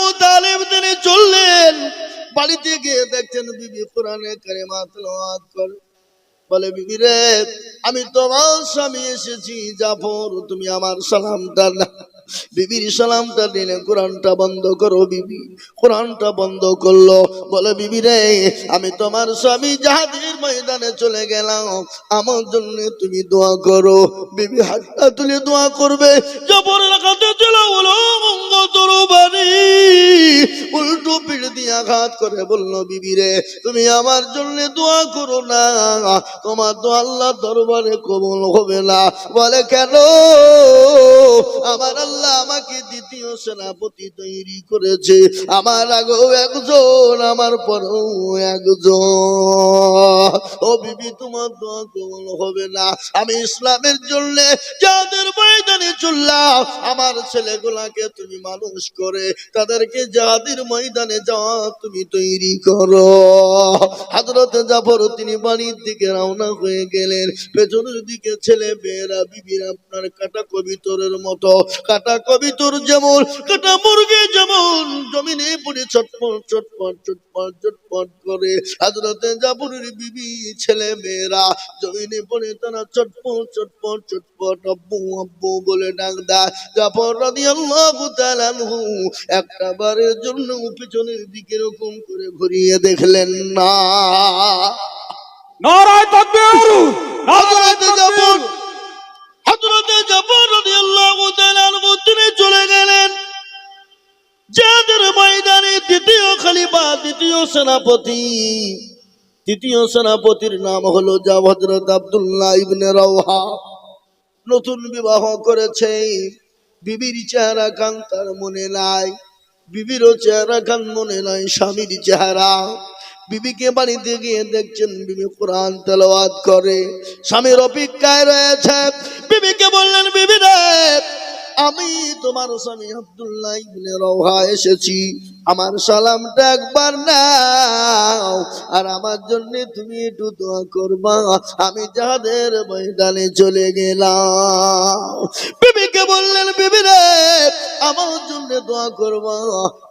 আবু তালিব তিনি চললেন, বাড়িতে গিয়ে দেখছেন বিবি কোরআনে কারিমা তেলাওয়াত করে। বলে বিবি রে, আমি তোমার স্বামী এসেছি জাফর, তুমি আমার সালামটা না। বিবির সালামটা দিলে কোরআনটা বন্ধ করো। বিবি কোরআনটা বন্ধ করলো। বলে বিবি রে, আমি তোমার স্বামী জিহাদের ময়দানে চলে গেলাম, আমার জন্য তুমি দোয়া করো। বিবি হাতটা তুলে দোয়া করবে, জাফরের কাছে চলে বলো তরবারি উল্টো পিঠ দিয়ে আঘাত করে বলল, বিবি রে তুমি আমার জন্য দোয়া করো না, তোমার তো আল্লাহ দরবারে কবুল হবে না। বলে কেন? আমার আল্লাহ আমাকে দ্বিতীয় সেনাপতি তৈরি করেছে, আমার আগেও একজন, আমার পরেও একজন। ও বিবি, তোমার দোয়া কবুল হবে না। আমি ইসলামের জন্য যাদের ময়দানে চললাম, আমার ছেলেগুলাকে তুমি মানুষ করে তাদেরকে জাহাদের ময়দানে যাওয়া তুমি তৈরি করো। হযরত জাফর তিনি বাড়ির দিকে রওনা হয়ে গেলেন। পেছনের দিকে ছেলে মেয়েরা বিবির আপনার কাটা কবিতরের মতো, কাটা কবিতর যেমন, কাটা মুরগি যেমন জমিনে পড়ে ছটপট ছটপট ছটপট ছটপট করে, হযরত জাফরের বিবি ছেলে মেয়েরা জমিনে পড়ে তারা ছটপট ছটপট ছটপট আব্বু আব্বু বলে ডাক দেয়। জাফর রাদিয়াল্লাহু তাআলা আনহু একটা বারের জন্য পিছনের দিকে এরকম করে ঘুরিয়ে দেখলেন না। নারায়ে তাকবীর, নারায়ে তাকবীর। হযরত জাফর রাদিয়াল্লাহু তাআলা আনহু তিনি চলে গেলেন জিহাদের ময়দানে। দ্বিতীয় খলিফা, দ্বিতীয় সেনাপতি, তৃতীয় সেনাপতির নাম হলো হযরত আব্দুল্লাহ ইবনে রাওহা। নতুন বিবাহ করেছে, বিবির চেহারা কান তার মনে নাই, বিবিরও চেহারা কান মনে নাই স্বামীর চেহারা। বিবিকে বাড়িতে গিয়ে দেখছেন বিবি কোরআন তেলাওয়াত করে, স্বামীর অপেক্ষায় রয়েছে। বিবিকে বললেন, বিবি রে, আমি তোমার স্বামী আব্দুল্লাহ ইবনে রাওহা এসেছি, আমার সালামটা একবার নাও, আর আমার জন্য তুমি একটু দোয়া করবা, আমি যাদের ময়দানে চলে গেলাম। বিবিকে বললেন, বিবি রে, আমার জন্য দোয়া করবা।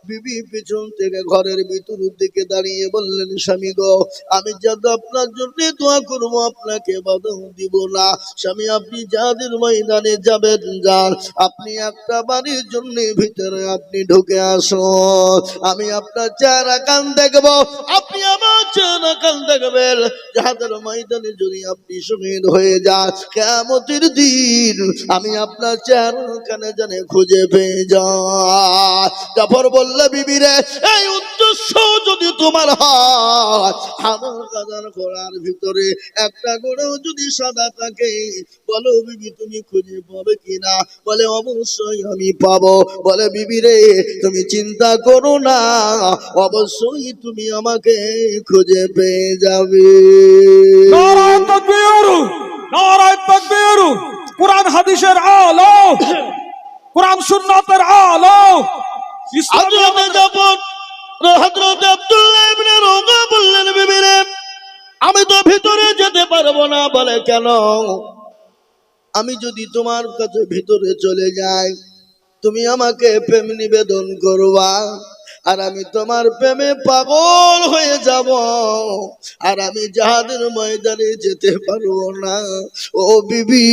বিবি পিছন থেকে ঘরের ভিতর দিকে দাঁড়িয়ে বললেন, স্বামী গো, আমি যাতে আপনার জন্য দোয়া করবো, আপনাকে বাধা দিব না। স্বামী, আপনি যাদের ময়দানে যাবেন যান, আপনি একটা বাড়ির জন্য ভিতরে আপনি ঢুকে আসুন, আমি আপনার চেহারা কান দেখবো, আপনি আমার চেহারা কান দেখবেন। যাদের ময়দানে যদি আপনি শহীদ হয়ে যান, কিয়ামতের দিন আমি আপনার চেহারা কানে জানে খুঁজে পেয়ে যাই। জাফর বলল, বিবি রে, এই উদ্দেশ্য যদি তোমার হয়, আমার কাদার ঘোড়ার ভিতরে একটা ঘোড়াও যদি সাদা থাকে, বলো বিবি তুমি খুঁজে পাবে কিনা? বলে অবশ্যই আমি পাবো। বলে বিবি রে, তুমি চিন্তা করো না, অবশ্যই তুমি আমাকে খুঁজে পেয়ে যাবে। নারায়ে তাকবীর, নারায়ে তাকবীর। কোরআন হাদিসের আলো, কোরআন সুন্নাতের আলো। হযরত জাফর, হযরত আব্দুল্লাহ ইবনে রাওহা বললেন, বিবি রে, আমি তো ভিতরে যেতে পারবো না। বলে কেন? আমি যদি তোমার কাছে ভিতরে চলে যাই, তুমি আমাকে প্রেম নিবেদন করবা, আর আমি তোমার প্রেমে পাগল হয়ে যাব, আর আমি জাহাদের ময়দানে যেতে পারবো না। ও বিবি,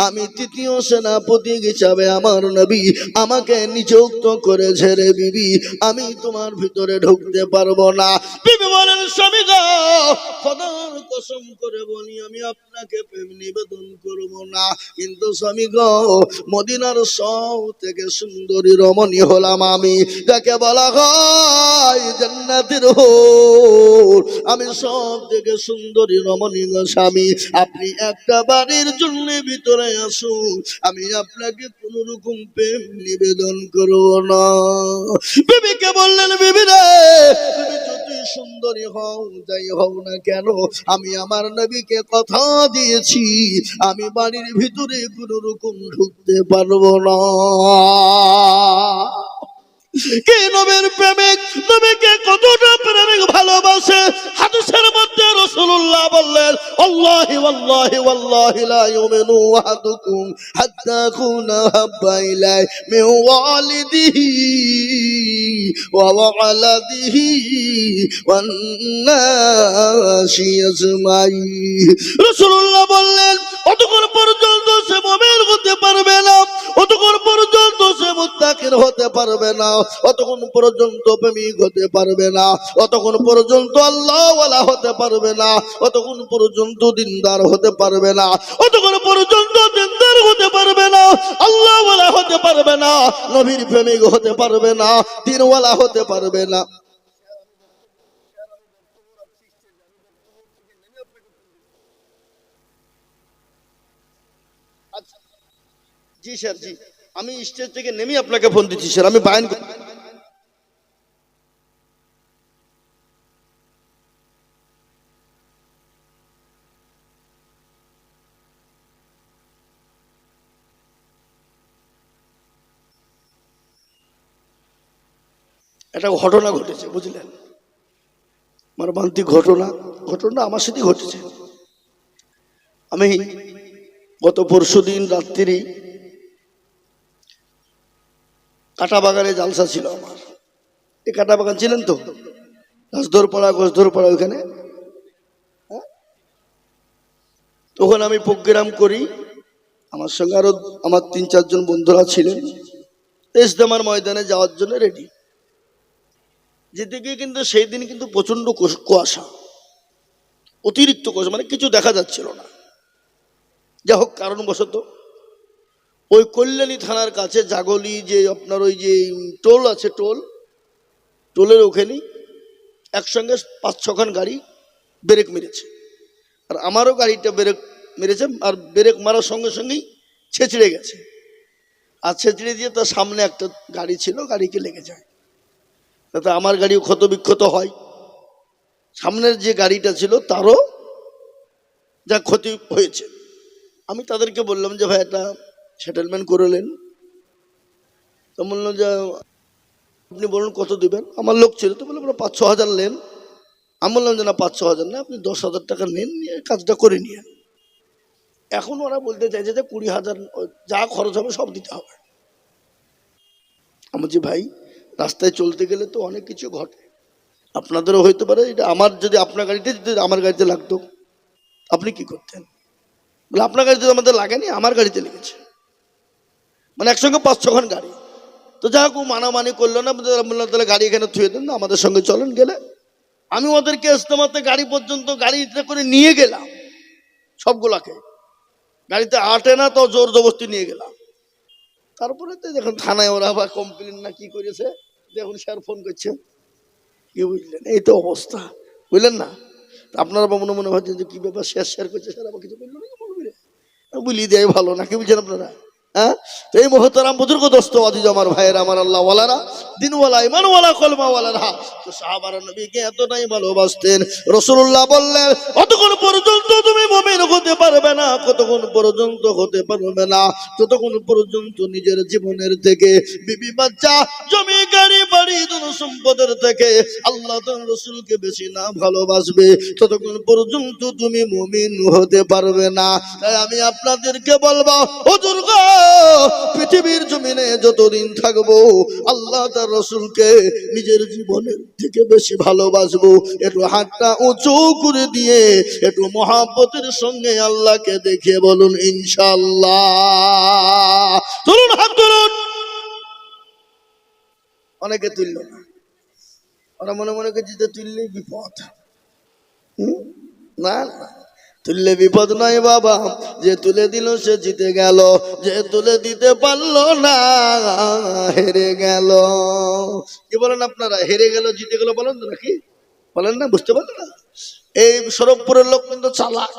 আমি তৃতীয় সেনাপতি হিসাবে আমার নবী আমাকে নিযুক্ত করেছে রে বিবি, আমি তোমার ভিতরে ঢুকতে পারবো না। বিবি বলেন, স্বামী গো, খোদার কসম করে বলি, আমি আপনাকে প্রেম নিবেদন করব না, কিন্তু স্বামী গো, মদিনার সব থেকে সুন্দরী রমণী হলাম আমি, যাকে বলা হয় জান্নাতের হুর, আমি সব থেকে সুন্দরী রমণী গো স্বামী, আপনি একটা বাড়ির জন্য ভিতরে আসুন, আমি আপনাকে কোন রকম প্রেম নিবেদন করব না। বিবিকে বললেন, বিবি রে, তুমি যতই সুন্দরী হও, যাই হও না কেন, আমি আমার নবীকে কথা দিয়েছি, আমি বাড়ির ভিতরে কোন রকম ঢুকতে পারবো না। কে নবীর প্রেমিক, নবীকে কতটা প্রেমিক ভালোবাসে, হাদিসের মধ্যে রাসূলুল্লাহ বললেন, আল্লাহি ওয়াল্লাহি ওয়াল্লাহি লা ইউমিনু আহাদুকুম হাত্তা কুনা হাব্বা ইলাই মিন ওয়ালিদিহি وولده والناس أجمعين রাসূলুল্লাহ বললেন অতক্ষণ পর্যন্ত সে মুমিন হতে পারবে না, অতক্ষণ পর্যন্ত সে মুত্তাকিন হতে পারবে না, অতক্ষণ পর্যন্ত প্রেমিক হতে পারবে না, অতক্ষণ পর্যন্ত আল্লাহওয়ালা হতে পারবে না, অতক্ষণ পর্যন্ত দিনদার হতে পারবে না, অতক্ষণ পর্যন্ত দিনদার হতে পারবে না, আল্লাহওয়ালা হতে পারবে না, নবীর প্রেমিক হতে পারবে না, দিনওয়ালা হতে পারবে না। জি স্যার, জি আমি স্টেজ থেকে নেমে আপনাকে ফোন দিচ্ছি স্যার, আমি বায়ান একটা ঘটনা ঘটেছে বুঝলেন, মর্মান্তিক ঘটনা, ঘটনা আমার সাথে ঘটেছে। আমি গত পরশুদিন রাত্রি কাটা বাগানে জালসা ছিল আমার। এই কাটা বাগান ছিলেন তো, গোসধরপাড়া ওইখানে, তখন আমি প্রোগ্রাম করি, আমার সঙ্গে আরো আমার 3-4 জন বন্ধুরা ছিলেন। ইজতেমার ময়দানে যাওয়ার জন্য রেডি, যেতে গিয়ে কিন্তু সেই দিন কিন্তু প্রচন্ড কুয়াশা, অতিরিক্ত কুয়াশা, মানে কিছু দেখা যাচ্ছিল না। যা হোক কারণবশত ওই কল্যাণী থানার কাছে জাগলি যে আপনার ওই যে টোল আছে, টোলের ওখানে একসঙ্গে 5-6 খান গাড়ি ব্রেক মেরেছে, আর আমারও গাড়িটা ব্রেক মেরেছে, আর ব্রেক মারার সঙ্গে সঙ্গেই ছেঁচড়ে গেছে, আর ছেঁচড়ে দিয়ে তার সামনে একটা গাড়ি ছিল, গাড়িকে লেগে যায়, তাতে আমার গাড়িও ক্ষত বিক্ষত হয়, সামনের যে গাড়িটা ছিল তারও যা ক্ষতি হয়েছে। আমি তাদেরকে বললাম যে ভাই একটা সেটেলমেন্ট করলেন, তো বললাম যে আপনি বলুন কত দেবেন, আমার লোক ছিল তো, বললাম 5-6 হাজার নেন। আমি বললাম যে না 5-6 হাজার না, আপনি 10,000 টাকা নেন, নিয়ে কাজটা করে নিয়ে। এখন ওরা বলতে চাইছে যে 20,000 যা খরচ হবে সব দিতে হবে। আমার যে ভাই রাস্তায় চলতে গেলে তো অনেক কিছু ঘটে, আপনাদেরও হইতে পারে, এটা আমার যদি আপনার গাড়িতে যদি আমার গাড়িতে লাগতো আপনি কি করতেন? বলে আপনার গাড়িতে আমাদের লাগেনি, আমার গাড়িতে লেগেছে, মানে একসঙ্গে 5-6 খান গাড়ি। তো যা হোক মানামানি করলো না, বললাম তাহলে গাড়ি এখানে থুয়ে দেন না, আমাদের সঙ্গে চলেন। গেলে আমি ওদেরকে ইজতেমাতে গাড়ি পর্যন্ত গাড়িতে করে নিয়ে গেলাম, সবগুলাকে গাড়িতে আটে না তো জোর জবরদস্তি নিয়ে গেলাম। তারপরে তো যখন থানায় ওরা আবার কমপ্লেন না কি করেছে, দেখুন স্যার ফোন করছে, কি বুঝলেন, এই তো অবস্থা, বুঝলেন না? আপনারা মনে ভাবছেন যে কি ব্যাপার শেয়ার করছে, স্যার আবার কিছু বললো না, বলি দেয় ভালো না, কি বুঝছেন আপনারা? হ্যাঁ, তো এই মুহতারাম বুজুর্গ দোস্ত আজিজ আমার ভাইয়ের, আমার আল্লাহ ওয়ালারা, দিনওয়ালা ইমানওয়ালা কলমাওয়ালারা, তো সাহাবারা নবীকে এতটাই ভালোবাসতেন। রাসূলুল্লাহ বললেন অতক্ষণ পর্যন্ত তুমি মুমিন হতে পারবে না, কতক্ষণ পর্যন্ত হতে পারবে না, ততক্ষণ পর্যন্ত নিজের জীবনের থেকে, বিবি বাচ্চা, জমি গাড়ি বাড়ি ধন সম্পদের থেকে আল্লাহ তাআলা রাসূলকে বেশি না ভালোবাসবে, ততক্ষণ পর্যন্ত তুমি মুমিন হতে পারবে না। তাই আমি আপনাদেরকে বলবো, হুজুর গো, পৃথিবীর জমিনে যতদিন থাকবো আল্লাহ তার রাসূলকে নিজের জীবনের থেকে বেশি ভালোবাসবো। একটু হাতটা উঁচু করে দিয়ে একটু মহব্বতের সঙ্গে আল্লাহকে দেখে বলুন ইনশাআল্লাহ। তুলুন হাত তুলুন। অনেকে তুলল না, ওরা মনে মনে করছে যে তুললেই বিপদ। না না, তুললে বিপদ নয় বাবা, যে তুলে দিল সে জিতে গেল, যে তুলে দিতে পারলো না হেরে গেল। কি বলেন আপনারা, হেরে গেল জিতে গেল বলেন তো নাকি? বলেন না, বুঝতে পারলেন না? এই সরবপুরের লোক কিন্তু চালাক,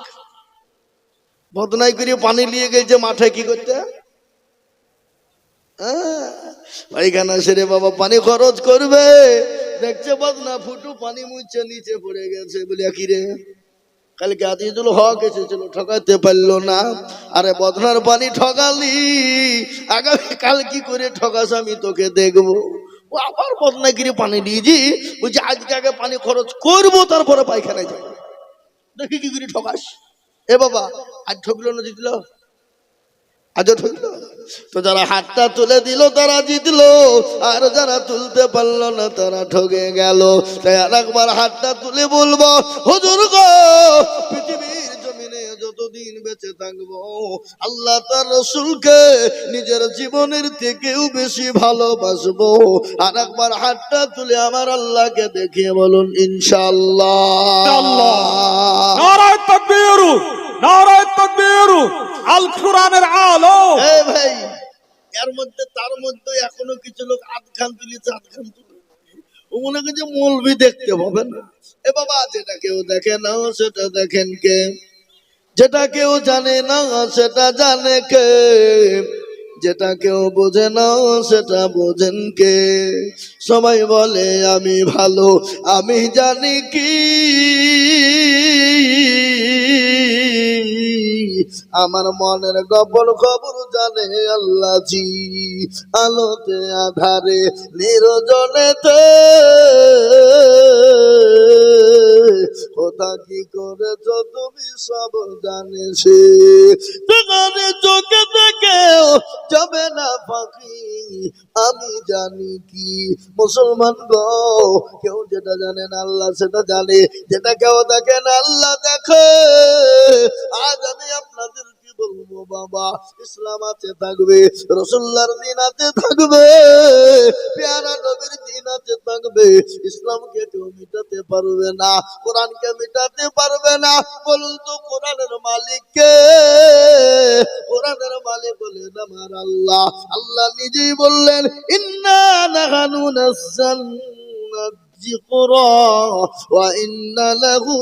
বদনাই করে পানি নিয়ে গেছে মাঠে, কি করতে, পায়খানা সেরে বাবা পানি খরচ করবে, দেখছে বদনা ফুটু পানি মুছে নিচে পড়ে গেছে, বলে কি রে কালকে আজিজুল হক এসেছিল, ঠকাতে পারলো না, আরে বদনার পানি ঠকালি, আগামী কাল কি করে ঠকাস আমি তোকে দেখবো। ও আবার বদনাগিরি পানি দিয়েছি, বলছি আজকে আগে পানি খরচ করবো তারপরে পায়খানায় যাবো, দেখি কি করে ঠকাস। এ বাবা আজ ঠকলো না জিতলো, আজও ঠকলো। তো যারা হাতটা তুলে দিল তারা জিতলো, আর যারা তুলতে পারলো না তারা ঠকে গেল। তাই আর একবার হাতটা তুলে বলবো, হুজুর গো, পৃথিবীর জমিনে যতদিন বেঁচে থাকবো আল্লাহ তার রসুলকে নিজের জীবনের থেকেও বেশি ভালোবাসবো। আর একবার হাতটা তুলে আমার আল্লাহকে দেখিয়ে বলুন ইনশাআল্লাহ। নারায়ে তাকবীর, নারায়ে তাকবীর। আল কোরআনের আলো। এই ভাই, এর মধ্যে তার মধ্যে এখনো কিছু লোক আধখান তুলেছে, আধখান তুলে ও মনে করছে মৌলবি দেখতে পাবে না। এ বাবা, যেটা কেউ দেখে না সেটা দেখেন কে? যেটা কেউ জানে না সেটা জানে কে? যেটা কেউ বোঝে না সেটা বোঝেন কে? সবাই বলে আমি ভালো, আমি জানি কি আমার মনের গোপন খবর জানে আল্লাহ জি। আলোতে আধারে নিরজনেতে কোথা কি করেছ তুমি সব জানে সে। সেখানে চোখে দেখেও যাবে না পাখি, আমি জানি কি। মুসলমান গো, কেউ যেটা জানে না আল্লাহ সেটা জানে, যেটা কেউ দেখে না আল্লাহ দেখে। আজ আমি আপনাদের কি বলবো বাবা, ইসলাম আছে থাকবে, রসুল্লাহর দিন আছে থাকবে, পেয়ারা নবীর দিন আছে থাকবে। ইসলামকে কেউ মিটাতে পারবে না, কোরআনকে মিটাতে পারবে না। বলুন তো কোরআনের মালিক কে? কোরআনের মালিক বলেন আমার আল্লাহ। আল্লাহ নিজেই বললেন, ইন্না নাহানু নাযালনা যিকরা ওয়া ইন্না লাহু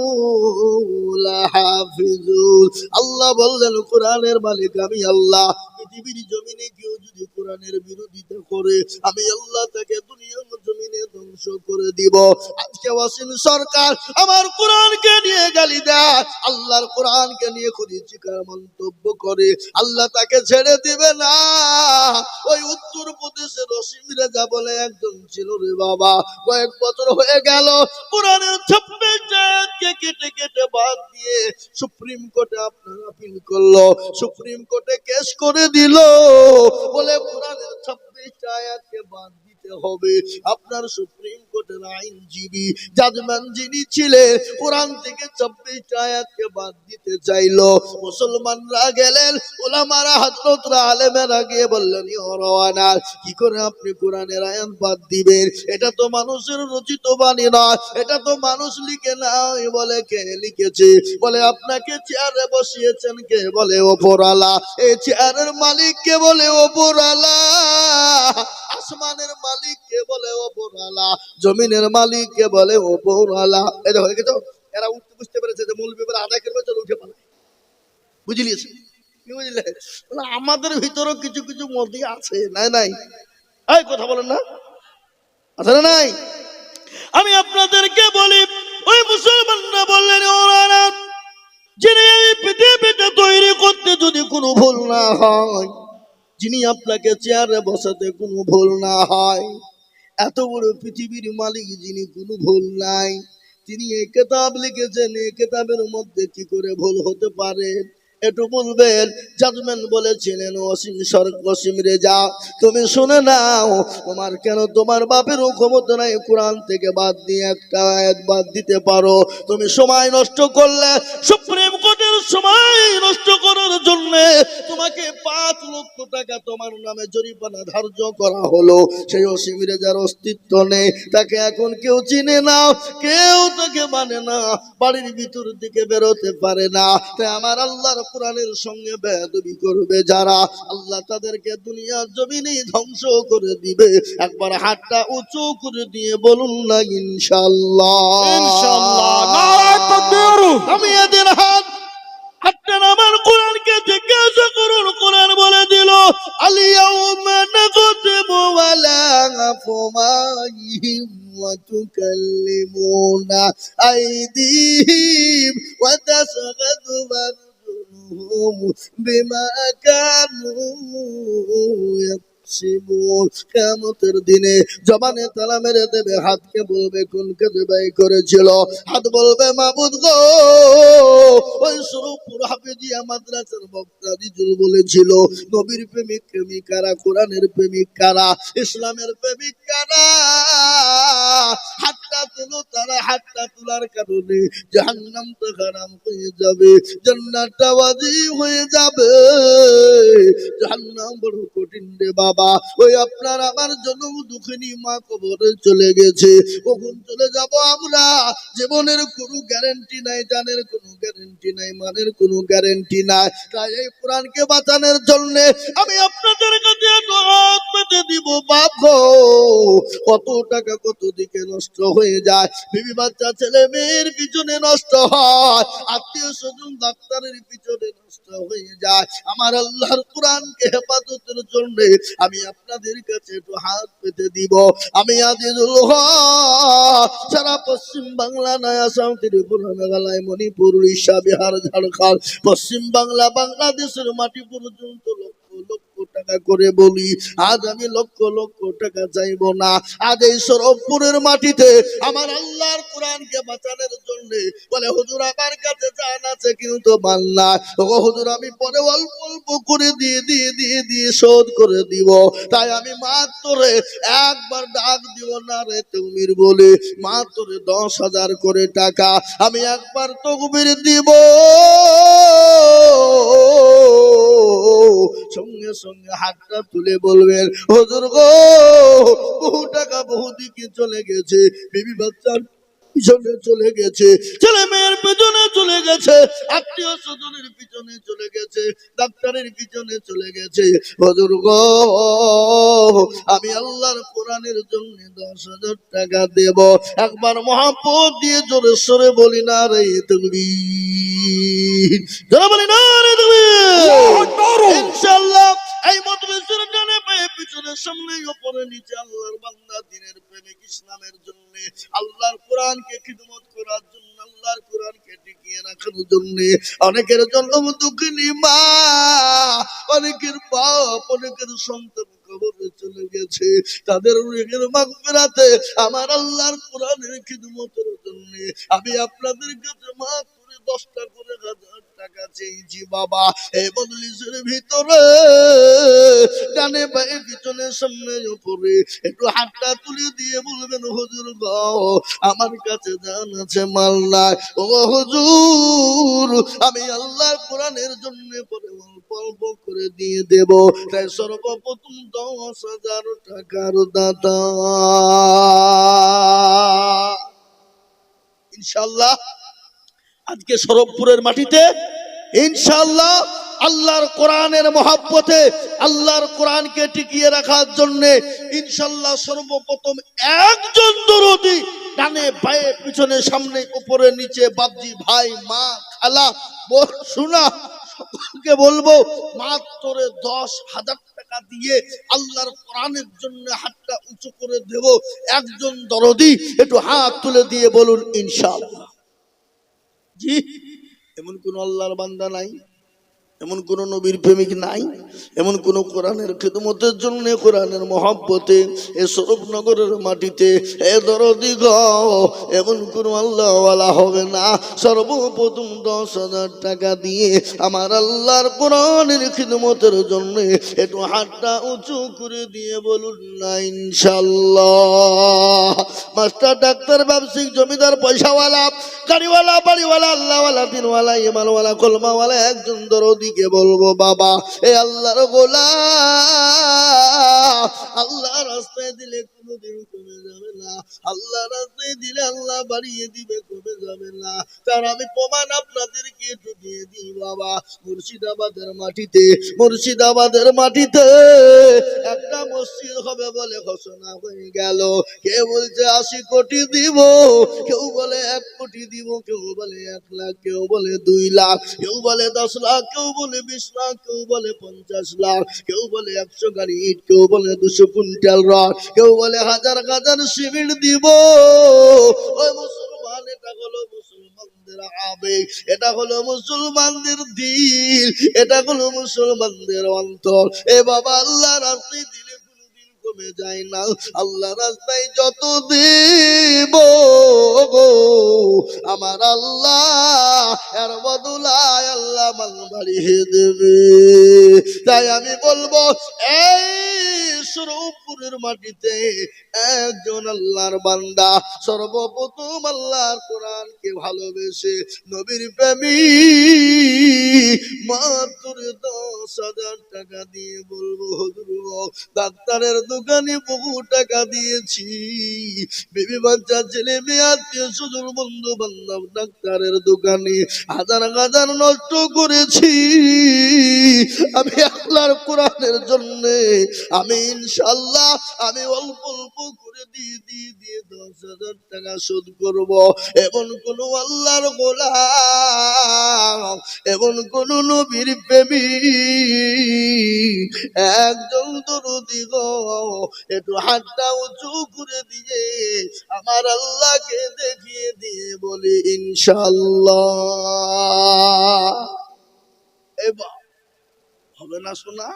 লাহাফিজুন। আল্লাহ বললেন কোরআনের মালিক আমি আল্লাহ। পৃথিবীর জমিনে কেউ যদি কোরআনের বিরোধিতা করে আমি আল্লাহ তাকে দুনিয়ার জমিনে ধ্বংস করে দিব। আজকে ওয়াসিম সরকার আমার কোরআনকে নিয়ে গালি দেয়, আল্লাহর কোরআনকে নিয়ে কুরুচিকর মন্তব্য করে, আল্লাহ তাকে ছেড়ে দিবে না। ওই উত্তর প্রদেশের রশিদ রেজা বলে একজন ছিল রে বাবা, কয়েক বছর হয়ে গেল কোরআনের 26 আয়াতকে কেটে কেটে বাদ দিয়ে সুপ্রিম কোর্টে আপনার আপিল করলো, সুপ্রিম কোর্টে কেস করে দিল, বলে কোরআনের 26 আয়াতকে বাদ দিতে হবে। আপনার সুপ্রিম কোর্টের আইনজীবী জাজম্যান যিনি ছিলেন কোরআন থেকে 26 আয়াতকে বাদ দিতে চাইলো। মুসলমানরা গেলেন, ওলামারা হযরতরা আলেমেরা গিয়ে বললেন ইওরানা, কি করে আপনি কোরআনের আয়াত বাদ দিবেন? এটা তো মানুষের রচিত বাণী নয়, এটা তো মানুষ লিখে নাই। বলে কে লিখেছে? বলে আপনাকে চেয়ারে বসিয়েছেন কে? বলে ওপরওয়ালা। এই চেয়ারের মালিক কে? বলে ওপরওয়ালা। আসমানের মালিক কে? বলে ওপরওয়ালা। জমিনের মালিক কে? বলে ওপরওয়ালা। এই দেখো, দেখেছো, এরা উঠতে বুঝতে পেরেছে যে মূল বিপদ আদায় করবে, চলো উঠে পালায়। বুঝলিয়েছে? কি বুঝলে? আমাদের ভিতরেও কিছু কিছু মধ্যে আছে, নাই নাই? এই কথা বলেন না, আছে না নাই? আমি আপনাদেরকে বলি, ওই মুসলমানরা বললেন ওরা যিনি এই পৃথিবীটা তৈরি করতে যদি কোনো ভুল না হয়, যিনি আপনাকে চেয়ারে বসাতে কোনো ভুল না হয়, এত বড় পৃথিবীর মালিক যিনি কোনো ভুল নাই, তিনি এই কিতাব লিখেছেন, এই কিতাবের মধ্যে কি করে ভুল হতে পারে? একটু বলবেন। জাজমেন্ট বলেছিলেন ওয়াসিম রেজা, তুমি শুনে নাও, তোমার কেন তোমার বাপের ক্ষমতা নাই কোরআন থেকে বাদ দিয়ে একটা আয়াত বাদ দিতে পারো? তুমি সময় নষ্ট করলে, সুপ্রিম কোর্টের সময় নষ্ট করার জন্য তোমাকে 5 লক্ষ টাকা তোমার নামে জরিমানা ধার্য করা হলো। সেই ওয়াসিম রেজার অস্তিত্ব নেই, তাকে এখন কেউ চিনে না, কেউ তাকে মানে না, বাড়ির ভিতর দিকে বেরোতে পারে না। তাই আমার আল্লাহর কোরআনের সঙ্গে বেয়াদবি করবে যারা, আল্লাহ তাদেরকে দুনিয়ার জমিনেই ধ্বংস করে দিবে। একবার হাতটা উঁচু করে দিয়ে বলুন না ইনশাআল্লাহ। ইনশাআল্লাহ। নারায়ে তাকবীর। আমি এদের হাত হাতটা আমার কোরআনকে জিজ্ঞাসা করুন, কোরআন বলে দিল আল-ইয়াউমা নাখতিমু আলা আফওয়াহিহিম ওয়া তুকাল্লিমুনা আইদিহিম ওয়া তাশহাদু আরজুলুহুম বিমা কানু ইয়াকসিমুন। কিয়ামতের দিনে জবানে তালা মেরে দেবে, হাতকে বলবে কোন কাজে ব্যয় করেছিল। হাত বলবে মাবুদ গো, ওই সুরপুর হাফেজিয়া মাদ্রাসার বক্তা জিজুর বলেছিল নবীর প্রেমিক প্রেমিকারা, কোরআনের প্রেমিক কারা, ইসলামের প্রেমিক কারা, হাতটা তুলো। তারা হাতটা তোলার কারণে জাহান্নামটা হারাম হয়ে যাবে, জান্নাতটা ওয়াজিব হয়ে যাবে। জাহান্নাম বড় কঠিন রে বাবা। ওই আপনার আমার জন্য দুঃখিনী মা কবরে চলে গেছে, কখন চলে যাব আমরা জীবনের কোনো গ্যারান্টি নাই, জানের কোনো গ্যারান্টি নাই, মানের কোনো গ্যারান্টি নাই। তাই এই কোরআনকে বাঁচানোর জন্য আমি আপনাদের কাছে হাত পেতে দিব। বাপ গো, কত টাকা কত দিকে নষ্ট হয়ে যায়, বিবি বাচ্চা ছেলে মেয়ের পিছনে নষ্ট হয়, আত্মীয় স্বজন ডাক্তারের পিছনে নষ্ট হয়ে যায়। আমার আল্লাহর কোরআনকে হেফাজতের জন্য আমি আপনাদের কাছে একটু হাত পেতে দিব। আমি আজিজুল হক সারা পশ্চিম বাংলা, নয় আসাম, ত্রিপুরা, মেঘালয়, মণিপুর, উড়িষ্যা, বিহার, ঝাড়খণ্ড, পশ্চিম বাংলা, বাংলাদেশের মাটি পর্যন্ত লক্ষ লক্ষ টাকা করে বলি, আজ আমি লক্ষ লক্ষ টাকা চাইব না। আজ এই সরবপুরের মাটিতে আমার আল্লাহর কোরআনকে বাঁচানোর জন্য বলে হুজুর আমার কাছে জান আছে কিন্তু মাল না, ও হুজুর আমি পরে অল্প অল্প করে দিয়ে শোধ করে দিব। তাই আমি মাত্র একবার ডাক দিব না রে তুমির বলে, মাত্র 10,000 করে টাকা আমি একবার তকবীর দিব, সঙ্গে সঙ্গে হাতটা তুলে বলবেন হুজুর গো, বহু টাকা বহু দিকে চলে গেছে, বিবি বাচ্চার পিছনে চলে গেছে, ছেলে মেয়ের পিছনে চলে গেছে, আত্মীয় স্বজনের পিছনে চলে গেছে, ডাক্তারের পিছনে চলে গেছে। হুজুর গো, আমি আল্লাহর কোরআনের জন্য 10,000 টাকা দেব। একবার মহাব্বত দিয়ে জোরে সরে বলি না রে তাকবীর, জোরে বলি না রে তাকবীর। ইনশাআল্লাহ এই মজলিসের ডানে পায়ে পিছনে সামনে উপরে নিচে আল্লাহর বান্দা দ্বীনের প্রেমিক ইসলামের জন্য, আল্লাহর কোরআনকে খিদমত করার জন্য, আল্লাহর কোরআনকে টিকিয়ে রাখার জন্য, অনেকের জন্য দুঃখিনী মা, অনেকের বাপ, অনেকের সন্তান কবরে চলে গেছে, তাদের রুহের মাগফিরাতে আমার আল্লাহর কোরআনের খিদমতের জন্য আমি আপনাদের কাছে মাত্র 10টা করে 1000 টাকা চেয়েছি বাবা। এই মজলিসের ভিতরে ডানে বায়ে পিছনে সামনে উপরে একটু হাতটা তুলে দিয়ে বলবেন হুজুর গো, আমার কাছে জান আছে মাল নাই, ও হুজুর আমি আল্লাহর কোরআনের জন্য পরে অল্প অল্প করে দিয়ে দেব। তাই সর্বপ্রথম 10,000 টাকার দাতা ইনশাআল্লাহ আজকে সরবপুরের মাটিতে ইনশাআল্লাহ আল্লাহর কোরআনের মহব্বতে, আল্লাহর কোরআনকে টিকিয়ে রাখার জন্য ইনশাআল্লাহ সর্বপ্রথম একজন দরদি ডানে বায়ে পিছনে সামনে উপরে নিচে, বাপজি ভাই মা খালা শোনা সকলকে বলবো মাত্র 10,000 টাকা দিয়ে আল্লাহর কোরআনের জন্য হাতটা উঁচু করে দেব। একজন দরদি একটু হাত তুলে দিয়ে বলুন ইনশাআল্লাহ। জি, এমন কোন আল্লাহর বান্দা নাই, এমন কোন নবীর প্রেমিক নাই, এমন কোন কোরআনের খিদমতের জন্য, কোরআনের মহব্বতে এ স্বরূপনগরের মাটিতে এ দরদি গো এমন কোন আল্লাহওয়ালা হবে না। সর্বপ্রথম 10,000 টাকা দিয়ে আমার আল্লাহর কোরআনের খিদমতের জন্য একটু হাতটা উঁচু করে দিয়ে বলুন না ইনশাআল্লাহ। মাস্টার, ডাক্তার, ব্যবসায়িক, জমিদার, পয়সাওয়ালা, গাড়িওয়ালা, বাড়িওয়ালা, আল্লাহওয়ালা, দিনওয়ালা, ইমানওয়ালা, কলমাওয়ালা একজন দরদিকে বলবো বাবা, এ আল্লাহর গোলাম, আল্লাহ রাস্তায় দিলে কোনোদিন কমে যাবে না, আল্লাহ রাস্তায় দিলে আল্লাহ বাড়িয়ে দিবে, কমে যাবে না। তার আমি প্রমাণ আপনাদেরকে একটু দিয়ে দিই বাবা। মুর্শিদাবাদের মাটিতে একটা মসজিদ হবে বলে ঘোষণা হয়ে গেল। কেউ বলছে 80 কোটি দিব, কেউ বলে 1 কোটি দিব, কেউ বলে 1 লাখ, কেউ বলে 2 লাখ, কেউ বলে 10 লাখ, কেউ বলে 20 লাখ, কেউ বলে 50 লাখ, কেউ বলে 100 গাড়ি ইট, কেউ বলে 200 কুইন্টাল রড, কেউ বলে হাজার হাজার সিমেন্ট দিব। ওই মুসলমান, এটা হলো মুসলমানদের আবেগ, এটা হলো মুসলমানদের দিল, এটা হলো মুসলমানদের অন্তর। এ বাবা আল্লাহর রাস্তায় দিলে কমে যায় না। আল্লাহ রাস্তায় যত দেব আমার আল্লাহ এর বদলায় আল্লাহ মান বাড়িয়ে দেবে। তাই আমি বলবো এই সরবপুরের মাটিতে একজন আল্লাহর বান্দা সর্বপ্রথম আল্লাহর কোরআনকে ভালোবেসে নবীর প্রেমিক মাত্র 10,000 টাকা দিয়ে বলবো হুজুর ডাক্তারের দোকানে বহু টাকা দিয়েছি, বিবি বাচ্চা ছেলে মেয়ে আত্মীয় স্বজন বন্ধু বান্ধব ডাক্তারের দোকানে হাজার হাজার নষ্ট করেছি, আমি আল্লাহর কোরআনের জন্য আমি ইনশাআল্লাহ আমি অল্প অল্প করে দিয়ে 10,000 টাকা শোধ করব। এমন কোন আল্লাহর গোলাম এমন কোন নবীর প্রেমিক একজন দরদি গো একটু হাতটা উঁচু করে দিয়ে আমার আল্লাহকে দেখিয়ে দিয়ে বলি ইনশাআল্লাহ। এবার হবে না শোনা?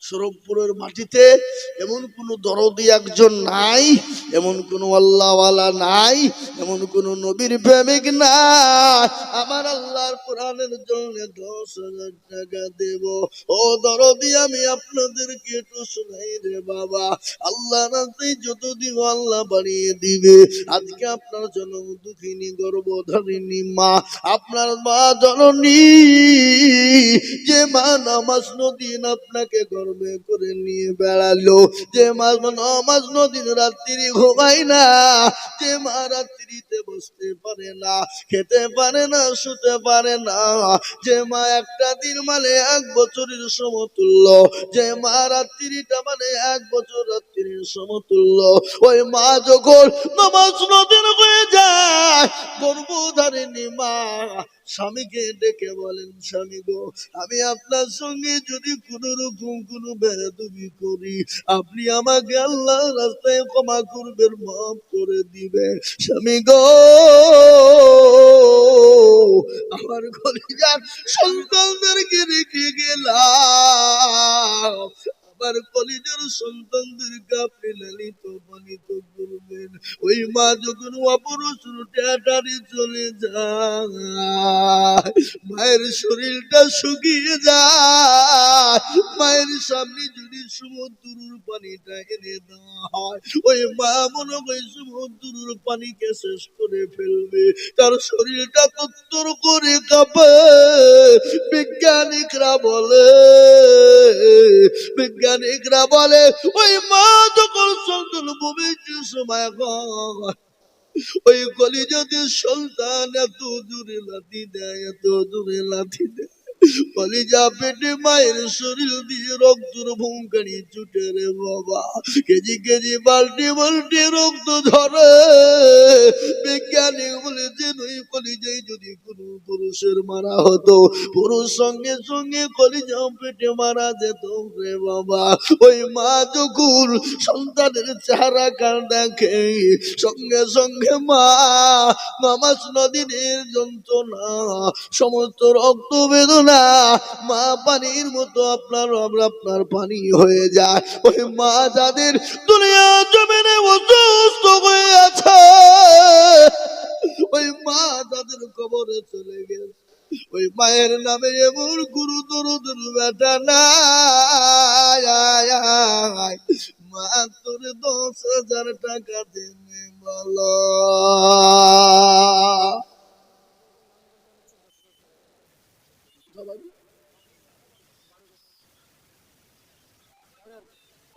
সরবপুরের মাটিতে এমন কোন দরদি একজন নাই, এমন কোন আল্লাহওয়ালা নাই, এমন কোন নবীর প্রেমিক নাই আমার আল্লাহর কোরআনের জন্য 10,000 টাকা দেব। ও দরদি আমি আপনাদেরকে একটু শোনাই রে বাবা, আল্লাহ রাতে যত দিব আল্লাহ বাড়িয়ে দিবে। আজকে আপনার জন্য দুঃখিনী গর্ভধারিণী মা, আপনার মা জননী যে মা নামাজ নদিন আপনাকে গর্বে করে নিয়ে বেড়ালো, যে মা নামাজ নদিন রাত্রি ঘুমায় না, যে মা রাত্রিতে বসতে পারে না, খেতে পারে না, শুতে পারে না, যে মা একটা দিন মানে 1 বছরের সমতুল্য, যে মা রাত্রিটা মানে 1 বছর রাত্রির সমতুল্য, ওই মা যখন নামাজ নদিন হয়ে যায় গর্ভধারিণী মা স্বামীকে ডেকে বলেন স্বামী গো আমি আপনার সঙ্গে যদি কোন রকম কোন বেয়াদবি করি আপনি আমাকে আল্লাহ রাস্তায় ক্ষমা করবেন, মাফ করে দিবেন। স্বামী গো আমার কলিজার সন্তানদেরকে রেখে গেলাম, আমার কলিজার সন্তানদেরকে আপনি লালিত পালিত করবেন। ওই মা যখন অপারেশন থিয়েটারে চলে যায় মায়ের শরীরটা শুকিয়ে যায়, মায়ের সামনে যদি সমুদ্রের পানিটা এনে দেওয়া হয় ওই মা মনে হয় সমুদ্রের পানিকে শেষ করে ফেলবে, তার শরীরটা তত্তর করে কাঁপে। বিজ্ঞানিকরা বলে ওই মা যখন সন্তান ভূমিষ্ঠের সময় হয় ওই কলিজাতে সন্তান এত দূরে লাথি দেয়, এত দূরে লাথি দেয়, কলিজা পেটে মায়ের শরীর দিয়ে রক্তর ভূমকানি ছুটে রে বাবা, কেজি কেজি বাল্টি বাল্টি রক্ত ঝরে। বিজ্ঞানী বলেছেন ওই কলিজায় যদি কোনো পুরুষের মারা হতো পুরুষ সঙ্গে সঙ্গে কলিজা পেটে মারা যেত রে বাবা। ওই মা যখন সন্তানের চেহারা কার দেখে সঙ্গে সঙ্গে মা নামাজ নদীর যন্ত্রণা সমস্ত রক্ত বেদনা মা পানির মতো আপনার পানি হয়ে যায়। ওই মা যাদের দুনিয়া জমিনে অসুস্থ হয়ে আছে ওই মা যাদের কবরে চলে গেছে ওই মায়ের নামে এমন গুরুতর দুর্ব্যথা নাই, মাত্র 10,000 টাকা দেবে বলো।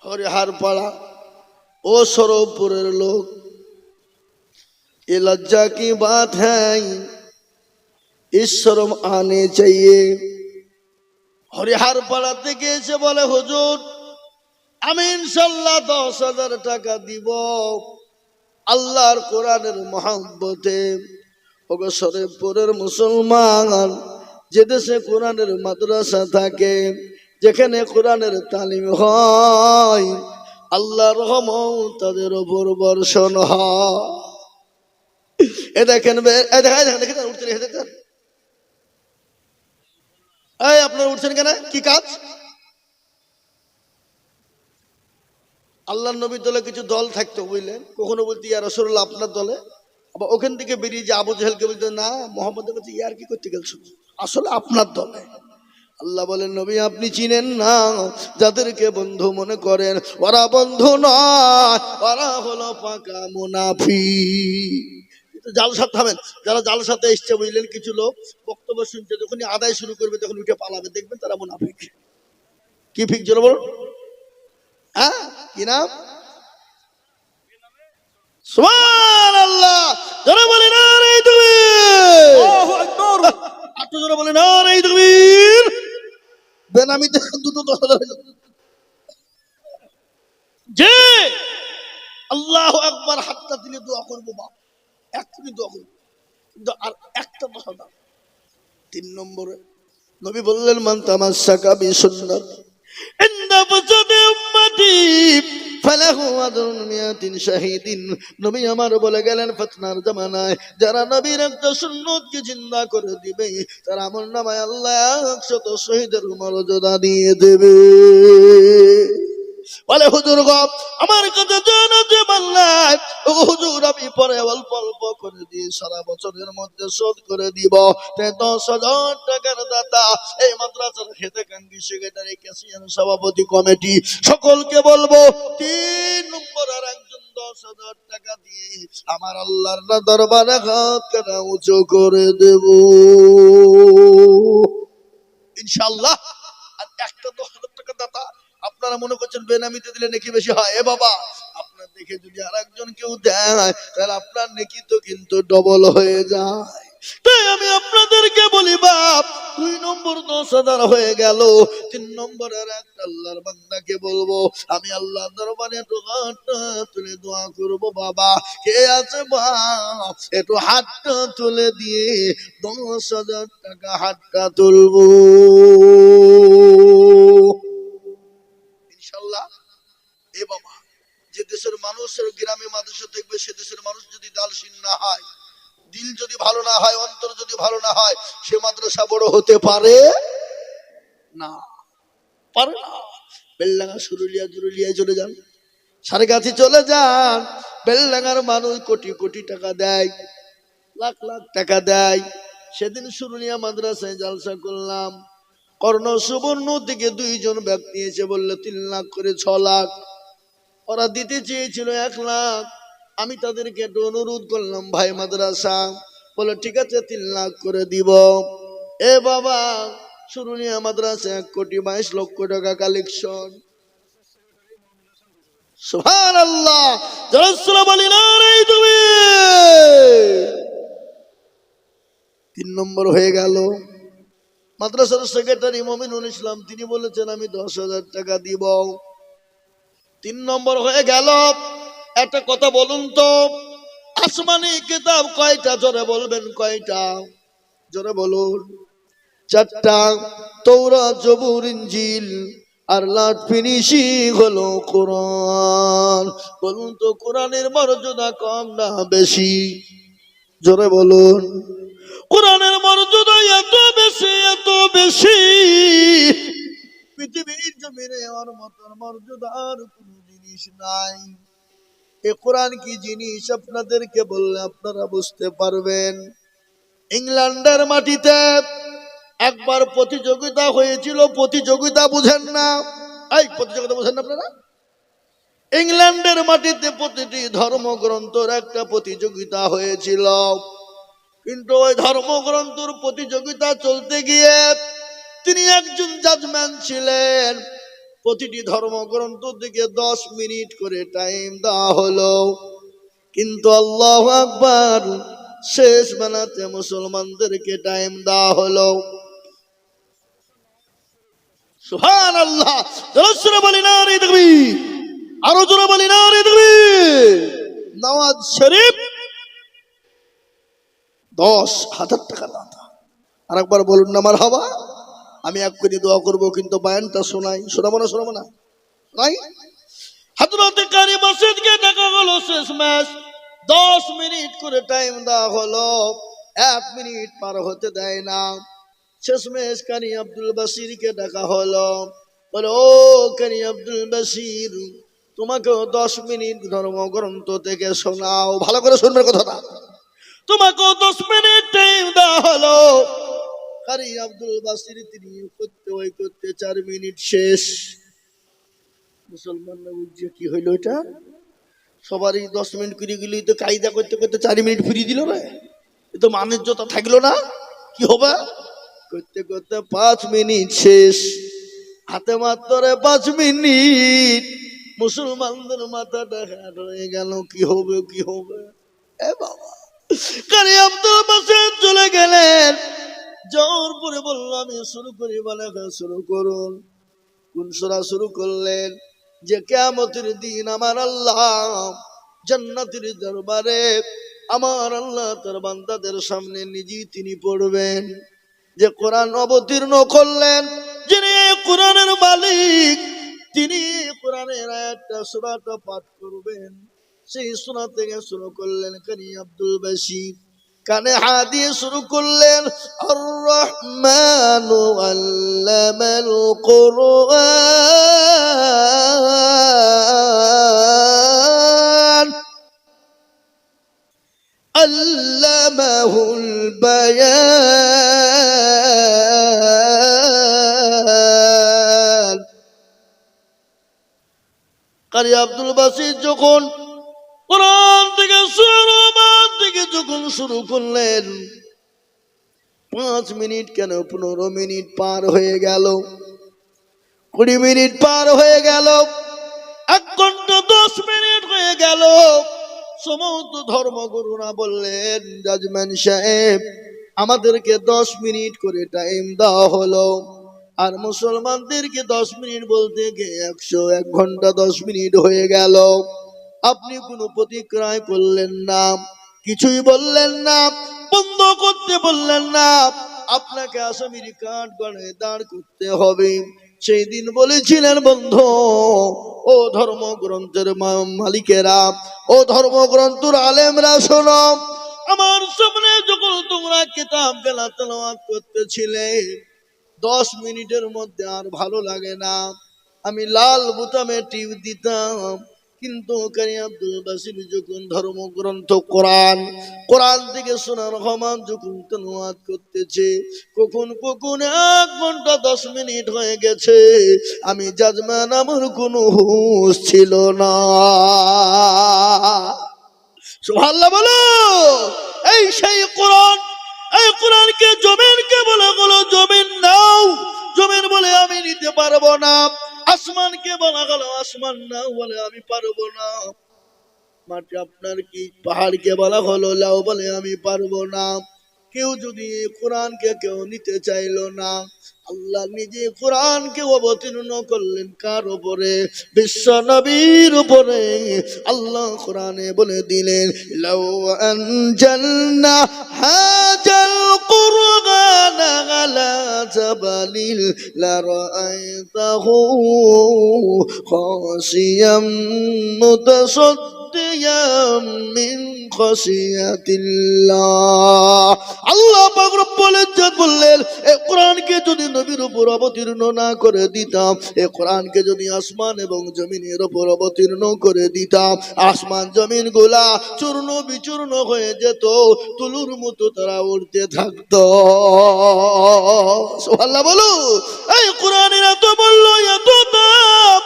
हरिहर पड़ा ओ सरोपुरेर लोग, ये लज्जा की बात है, इस शर्म आने चाहिए। हरिहर पड़ा থেকে এসে বলে হুজুর আমি ইনশাআল্লাহ 10,000 টাকা দিব আল্লাহর কোরআনের মহব্বতে। ওগো সরেপুরের মুসলমান, যে দেশে কোরআনের মাদ্রাসা থাকে, যেখানে কোরআনের তালিম হয়, আল্লাহর রহমত তাদের উপর বর্ষণ হয়। এ দেখেন দেখেন উঠতে দেখেন, এই আপনারা উঠছেন কেন, কি কাজ? আল্লাহর নবীর দলে কিছু দল থাকতো বুঝলেন, কখনো বলতে ইয়া রাসূলুল্লাহ আপনার দলে, আবার ওখান থেকে বেরিয়ে যে আবু জাহেলকে বলতো না মোহাম্মদের কাছে ইয়ার কি করতে গেছো, আসলে আপনার দলে। আল্লাহ বলেন নবী আপনি চিনেন না যাদেরকে বন্ধু মনে করেন ওরা বন্ধু নয়, ওরা হলো পাকা মুনাফিক। জালসা থামেন, যারা জালসাতে এসছে বুঝলেন, কিছু লোক বক্তব্য শুনছে, যখনই আদায় শুরু করবে তখন উঠে পালাবে, দেখবেন তারা মুনাফিক। কি ফিক জোরে বলুন, হ্যাঁ কি নাম? সুবহানাল্লাহ, জোরে বলেন নারে তাকবীর। আল্লাহু আকবার। একটু জোরে বলেন নারে তাকবীর। বেনামিতে দুটো 10,000 হয়ে যাবে। যে আল্লাহু আকবার হাতটা দিলে দোয়া করবো, বাপ এক্ষুনি দোয়া করবো, কিন্তু আর একটা কথা দাও। 3 নম্বরে নবী বললেন মান তামাসসাকা বিসুন্নাতি ইন্না ফাসাদি উম্মতি ফালাহু আজরুন মিয়াতিন শাহীদিন। নবী আমার বলে গেলেন ফিতনার জামানায় যারা নবীর একটা সুন্নতকে জিন্দা করে দিবে তার আমলনামায় আল্লাহ 100 শহীদের মর্যাদা দিয়ে দেবে। বলে হুজুর গো আমার কাছে জানা যে মাল্লাই ও হুজুর আমি পরে অল্প অল্প করে দিয়ে সারা বছরের মধ্যে শোধ করে দিব। 10,000 টাকার দাতা এই মাদ্রাসার খেতে কাঙ্গি সেক্রেটারি ক্যাশিয়ার সভাপতি কমিটি সকলকে বলবো 3 নম্বর আর একজন 10,000 টাকা দিয়ে আমার আল্লাহর দরবারে হাত কাটা উঁচু করে দেব ইনশাআল্লাহ। আর একটা 10,000 টাকা দাতা আপনারা মনে করছেন বেনামিতে দিলে নেকি বেশি হয়, এ বাবা আপনার দেখে যদি আর একজন কেউ দেয় তাহলে আপনার নেকি তো কিন্তু ডবল হয়ে যায়। তাই আমি আপনাদেরকে বলি বাপ 2 নম্বর 10,000 হয়ে গেল, 3 নম্বরের একটা আল্লাহর বান্দাকে বলবো আমি আল্লাহর দরবারে একটু হাতটা তুলে দোয়া করবো। বাবা কে আছে বাপ একটু হাতটা তুলে দিয়ে 10,000 টাকা হাতটা তুলবো ইনশাআল্লাহ। এ বাবা যে দেশের মানুষের গ্রামে মাদ্রাসা দেখবে সে দেশের মানুষ যদি দালশীন না হয়, দিল যদি ভালো না হয়, অন্তর যদি ভালো না হয়, সে মাদ্রাসা বড় হতে পারে না, পারে না। বেলডাঙ্গা সুরুলিয়া জুরুলিয়ায় চলে যান, সারেগাছি চলে যান, বেলডাঙ্গার মানুষ কোটি কোটি টাকা দেয়, লাখ লাখ টাকা দেয়। সেদিন সুরুলিয়া মাদ্রাসায় জালসা করলাম, কর্ণ সুবর্ণ থেকে 2 জন ব্যক্তি এসে বললো 3 লাখ করে 6 লাখ, ওরা দিতে চেয়েছিল 1 লাখ। আমি তাদেরকে একটু অনুরোধ করলাম ভাই মাদ্রাসা, বলে ঠিক আছে 3 লাখ করে দিব। এ বাবা সুরুলিয়া মাদ্রাসা 1,22,00,000 টাকা কালেকশন। সুবহানাল্লাহ, জোরে বলি নারে তাকবীর। 3 নম্বর হয়ে গেল। মাদ্রাসার সেক্রেটারি মমিনুল ইসলাম তিনি বলেছেন আমি 10,000 টাকা দিব। 3 নম্বর হয়ে গেল। একটা কথা বলুন তো আসমানি কিতাব কয়টা, জোরে বলবেন কয়টা, জোরে বলুন। 4টা, তৌরাত জবুর ইনজিল আর লাস্ট ফিনিশিং হলো কোরআন। বলুন তো কোরআনের মর্যাদা কম না বেশি, জোরে বলুন। কোরআনের মর্যাদা এত বেশি, এত বেশি পৃথিবীর জমিনে ওর মতন মর্যাদার কোন জিনিস নাই। এ কোরআন কি জিনিস আপনাদেরকে বললে আপনারা বুঝতে পারবেন। ইংল্যান্ডের মাটিতে একবার প্রতিযোগিতা হয়েছিল, প্রতিযোগিতা বুঝেন না, এই প্রতিযোগিতা বুঝেন না আপনারা? ইংল্যান্ডের মাটিতে প্রতিটি ধর্মগ্রন্থের একটা প্রতিযোগিতা হয়েছিল, কিন্তু ওই ধর্মগ্রন্থের প্রতিযোগিতা চলতে গিয়ে তিনি একজন জাজম্যান ছিলেন। প্রতিটি ধর্মগ্রন্থ থেকে 10 মিনিট করে টাইম দেওয়া হলো, কিন্তু আল্লাহু আকবার শেষ বেলাতে মুসলমানদেরকে টাইম দেওয়া হলো। সুবহানাল্লাহ, জোরে বলি নারে তাকবীর, আরো জোরে বলি নারে তাকবীর। নওয়াজ শরীফ 10,000 টাকা দাতা। আরেকবার বলুন না মারহাবা। আমি এক করে দোয়া করবো, কিন্তু বায়ানটা শোনাই, শোনাবো না শোনাবো না নাই। হযরত কারি মসজিদকে ডাকা হলো, শেষ ম্যাচ 10 মিনিট করে টাইম দেওয়া হলো, 1 মিনিট পার হতে দেয় না। শেষমেশ কারি আব্দুল বাসিরকে ডাকা হলো, বলে ও কারি আব্দুল বাসির তোমাকেও 10 মিনিট ধর্মগ্রন্থ থেকে শোনাও। ভালো করে শুনবে কথাটা। তোমাকেও 10 মিনিট টাইম দেওয়া হলো। কারি আব্দুল বাসির তিনি করতে 4 মিনিট শেষ। মুসলমানরা বুঝছে কি হইলো এটা, সবারই 10 মিনিট করে গেলেই তো কায়দা করতে করতে 4 মিনিট ফিরিয়ে দিল রে, এ তো মানের যত থাকলো না, কি হবে? করতে করতে 5 মিনিট শেষ, হাতে মাত্র 5 মিনিট। মুসলমানদের মাথাটা হ্যাট হয়ে গেল, কি হবে কি হবে। এ বাবা, কারি আব্দুল বাসির চলে গেলেন। জোর করে বলল আমি শুরু করি, বলে শুরু করুন। কোন সূরা শুরু করলেন? যে কিয়ামতের দিন আমার আল্লাহ জান্নাতের দরবারে আমার আল্লাহ তার বান্দাদের সামনে নিজেই তিনি পড়বেন। যে কোরআন অবতীর্ণ করলেন, যিনি কোরআনের মালিক, তিনি কোরআনের আয়াতটা সূরাটা পাঠ করবেন। সেই সূরা থেকে শুরু করলেন কারি আব্দুল বাসির। কানে হা দিয়ে শুরু করলেন আর রহমানু আল্লামাল কুরআন আল্লামাহুল বায়ান। কারি আব্দুল বাসির যখন কোরআন থেকে যখন শুরু করলেন, 5 মিনিট কেন 15 মিনিট পার হয়ে গেল, 20 মিনিট পার হয়ে গেল, 1 ঘন্টা 10 মিনিট হয়ে গেল। সমস্ত ধর্মগুরুরা বললেন জাজম্যান সাহেব আমাদেরকে 10 মিনিট করে টাইম দেওয়া হলো, আর মুসলমানদেরকে 10 মিনিট বলতে গিয়ে 1 ঘন্টা 10 মিনিট হয়ে গেল। আপনি কোনো প্রতিক্রিয়া করলেন না, কিছুই বললেন না, বন্ধ করতে বললেন না। আপনাকে আসামির কাঠ গড়ে দাঁড় করতে হবে। সেই দিন বলেছিলেন বন্ধু, ও ধর্মগ্রন্থের মালিকেরা, ও ধর্মগ্রন্থের আলেমরা শোনো, আমার সামনে যখন তোমরা কিতাব তেলাওয়াত করতেছিলে 10 মিনিটের মধ্যে আর ভালো লাগে না, আমি লাল বোতামে টিপ দিতাম। কিন্তু কারি আব্দুল বাসির যখন ধর্মগ্রন্থ কোরআন থেকে শোনা রহমান যখন তেলাওয়াত করতেছে, কখন 1 ঘন্টা 10 মিনিট হয়ে গেছে, আমি জাজমান আমার কোনো হুঁশ ছিল না। সুবহানাল্লাহ বলো। এই সেই কোরআন, এই কোরআনকে জমিনকে বলা হলো জমিন নাও, জমিন বলে আমি নিতে পারবো না। আসমানকে বলা হলো আসমান নাও, বলে আমি পারবো না। মাটি আপনার কি, পাহাড়কে বলা হলো লাও, বলে আমি পারবো না। কেউ যদি কোরআনকে কেউ নিতে চাইলো না, আল্লাহ নিজে কোরআনকে অবতীর্ণ করলেন কার উপরে? বিশ্ব নবীর উপরে। আল্লাহ কোরআনে বলে দিলেন লাউ আনজালনা হাজাল কুরআন আলা জাবালিল লারাআইতাহু খাশিয়াম মুতাসাদ্দিয়াম মিন খাশিয়াতিল্লাহ। আল্লাহ পাক রব্বুল ইজ্জত বললেন, এই কোরআনকে যদি নবীর উপর অবতীর্ণ না করে দিতাম, এই কোরআনকে যদি আসমান এবং জমিনের উপর অবতীর্ণ করে দিতাম, আসমান জমিন গুলা চূর্ণ বিচূর্ণ হয়ে যেত, তুলুর মতো তারা উড়তে থাকতো। সুবহানাল্লাহ বলো। এই কোরআনের এত মূল্য, এত দাম,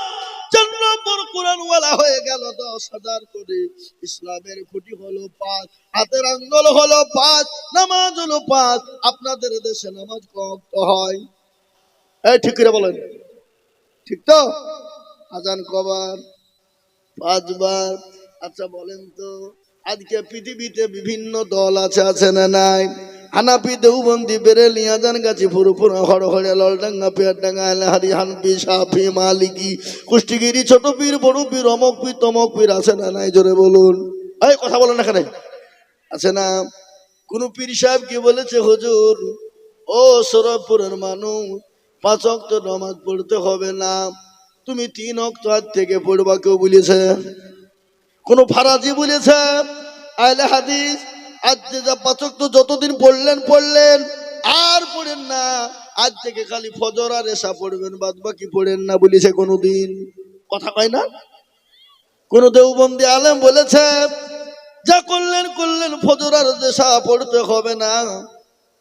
4 নম্বর কোরআনওয়ালা হয়ে গেল 10,000 করে। ইসলামের খুঁটি হলো 5, হাতের আঙ্গুল হলো 5, নামাজ হলো 5। আপনাদের দেশে নামাজ কত হয়? এই ঠিক করে বলেন, ঠিক তো? আজান কবার? 5 বার। আচ্ছা বলেন তো, আজকে পৃথিবীতে বিভিন্ন দল আছে না নাই? হানাফি, দেওবন্দি, বেরেলি, আজানগাছি, ফুরফুরা, হড়হড়িয়া, ললডাঙ্গা, পেয়ারডাঙ্গা, আলহারি, হানফি, শাফি, মালিকি, কুষ্টিগিরি, ছোট পীর, বড় পীর, অমক পীর, তমক পীর আছে না নাই? জোরে বলুন। এই কথা বলেন এখানে আছে না? কোন পীর সাহেব কি বলেছে হুজুর, ও সরবপুরের মানুষ 5 ওয়াক্ত নামাজ পড়তে হবে না, তুমি 3 ওয়াক্ত আজ থেকে পড়বা? কেউ বলেছে? কোন ফারাজি বলেছে? আহলে হাদিস আজ যে 5 ওয়াক্ত যতদিন পড়লেন আর পড়েন না, আজ থেকে খালি ফজর আর এশা পড়বেন, বাদ বাকি পড়েন না বলেছে কোনদিন? কথা কয় না? কোন দেওবন্দি আলেম বলেছে যা করলেন করলেন, ফজর আর দেশা পড়তে হবে না,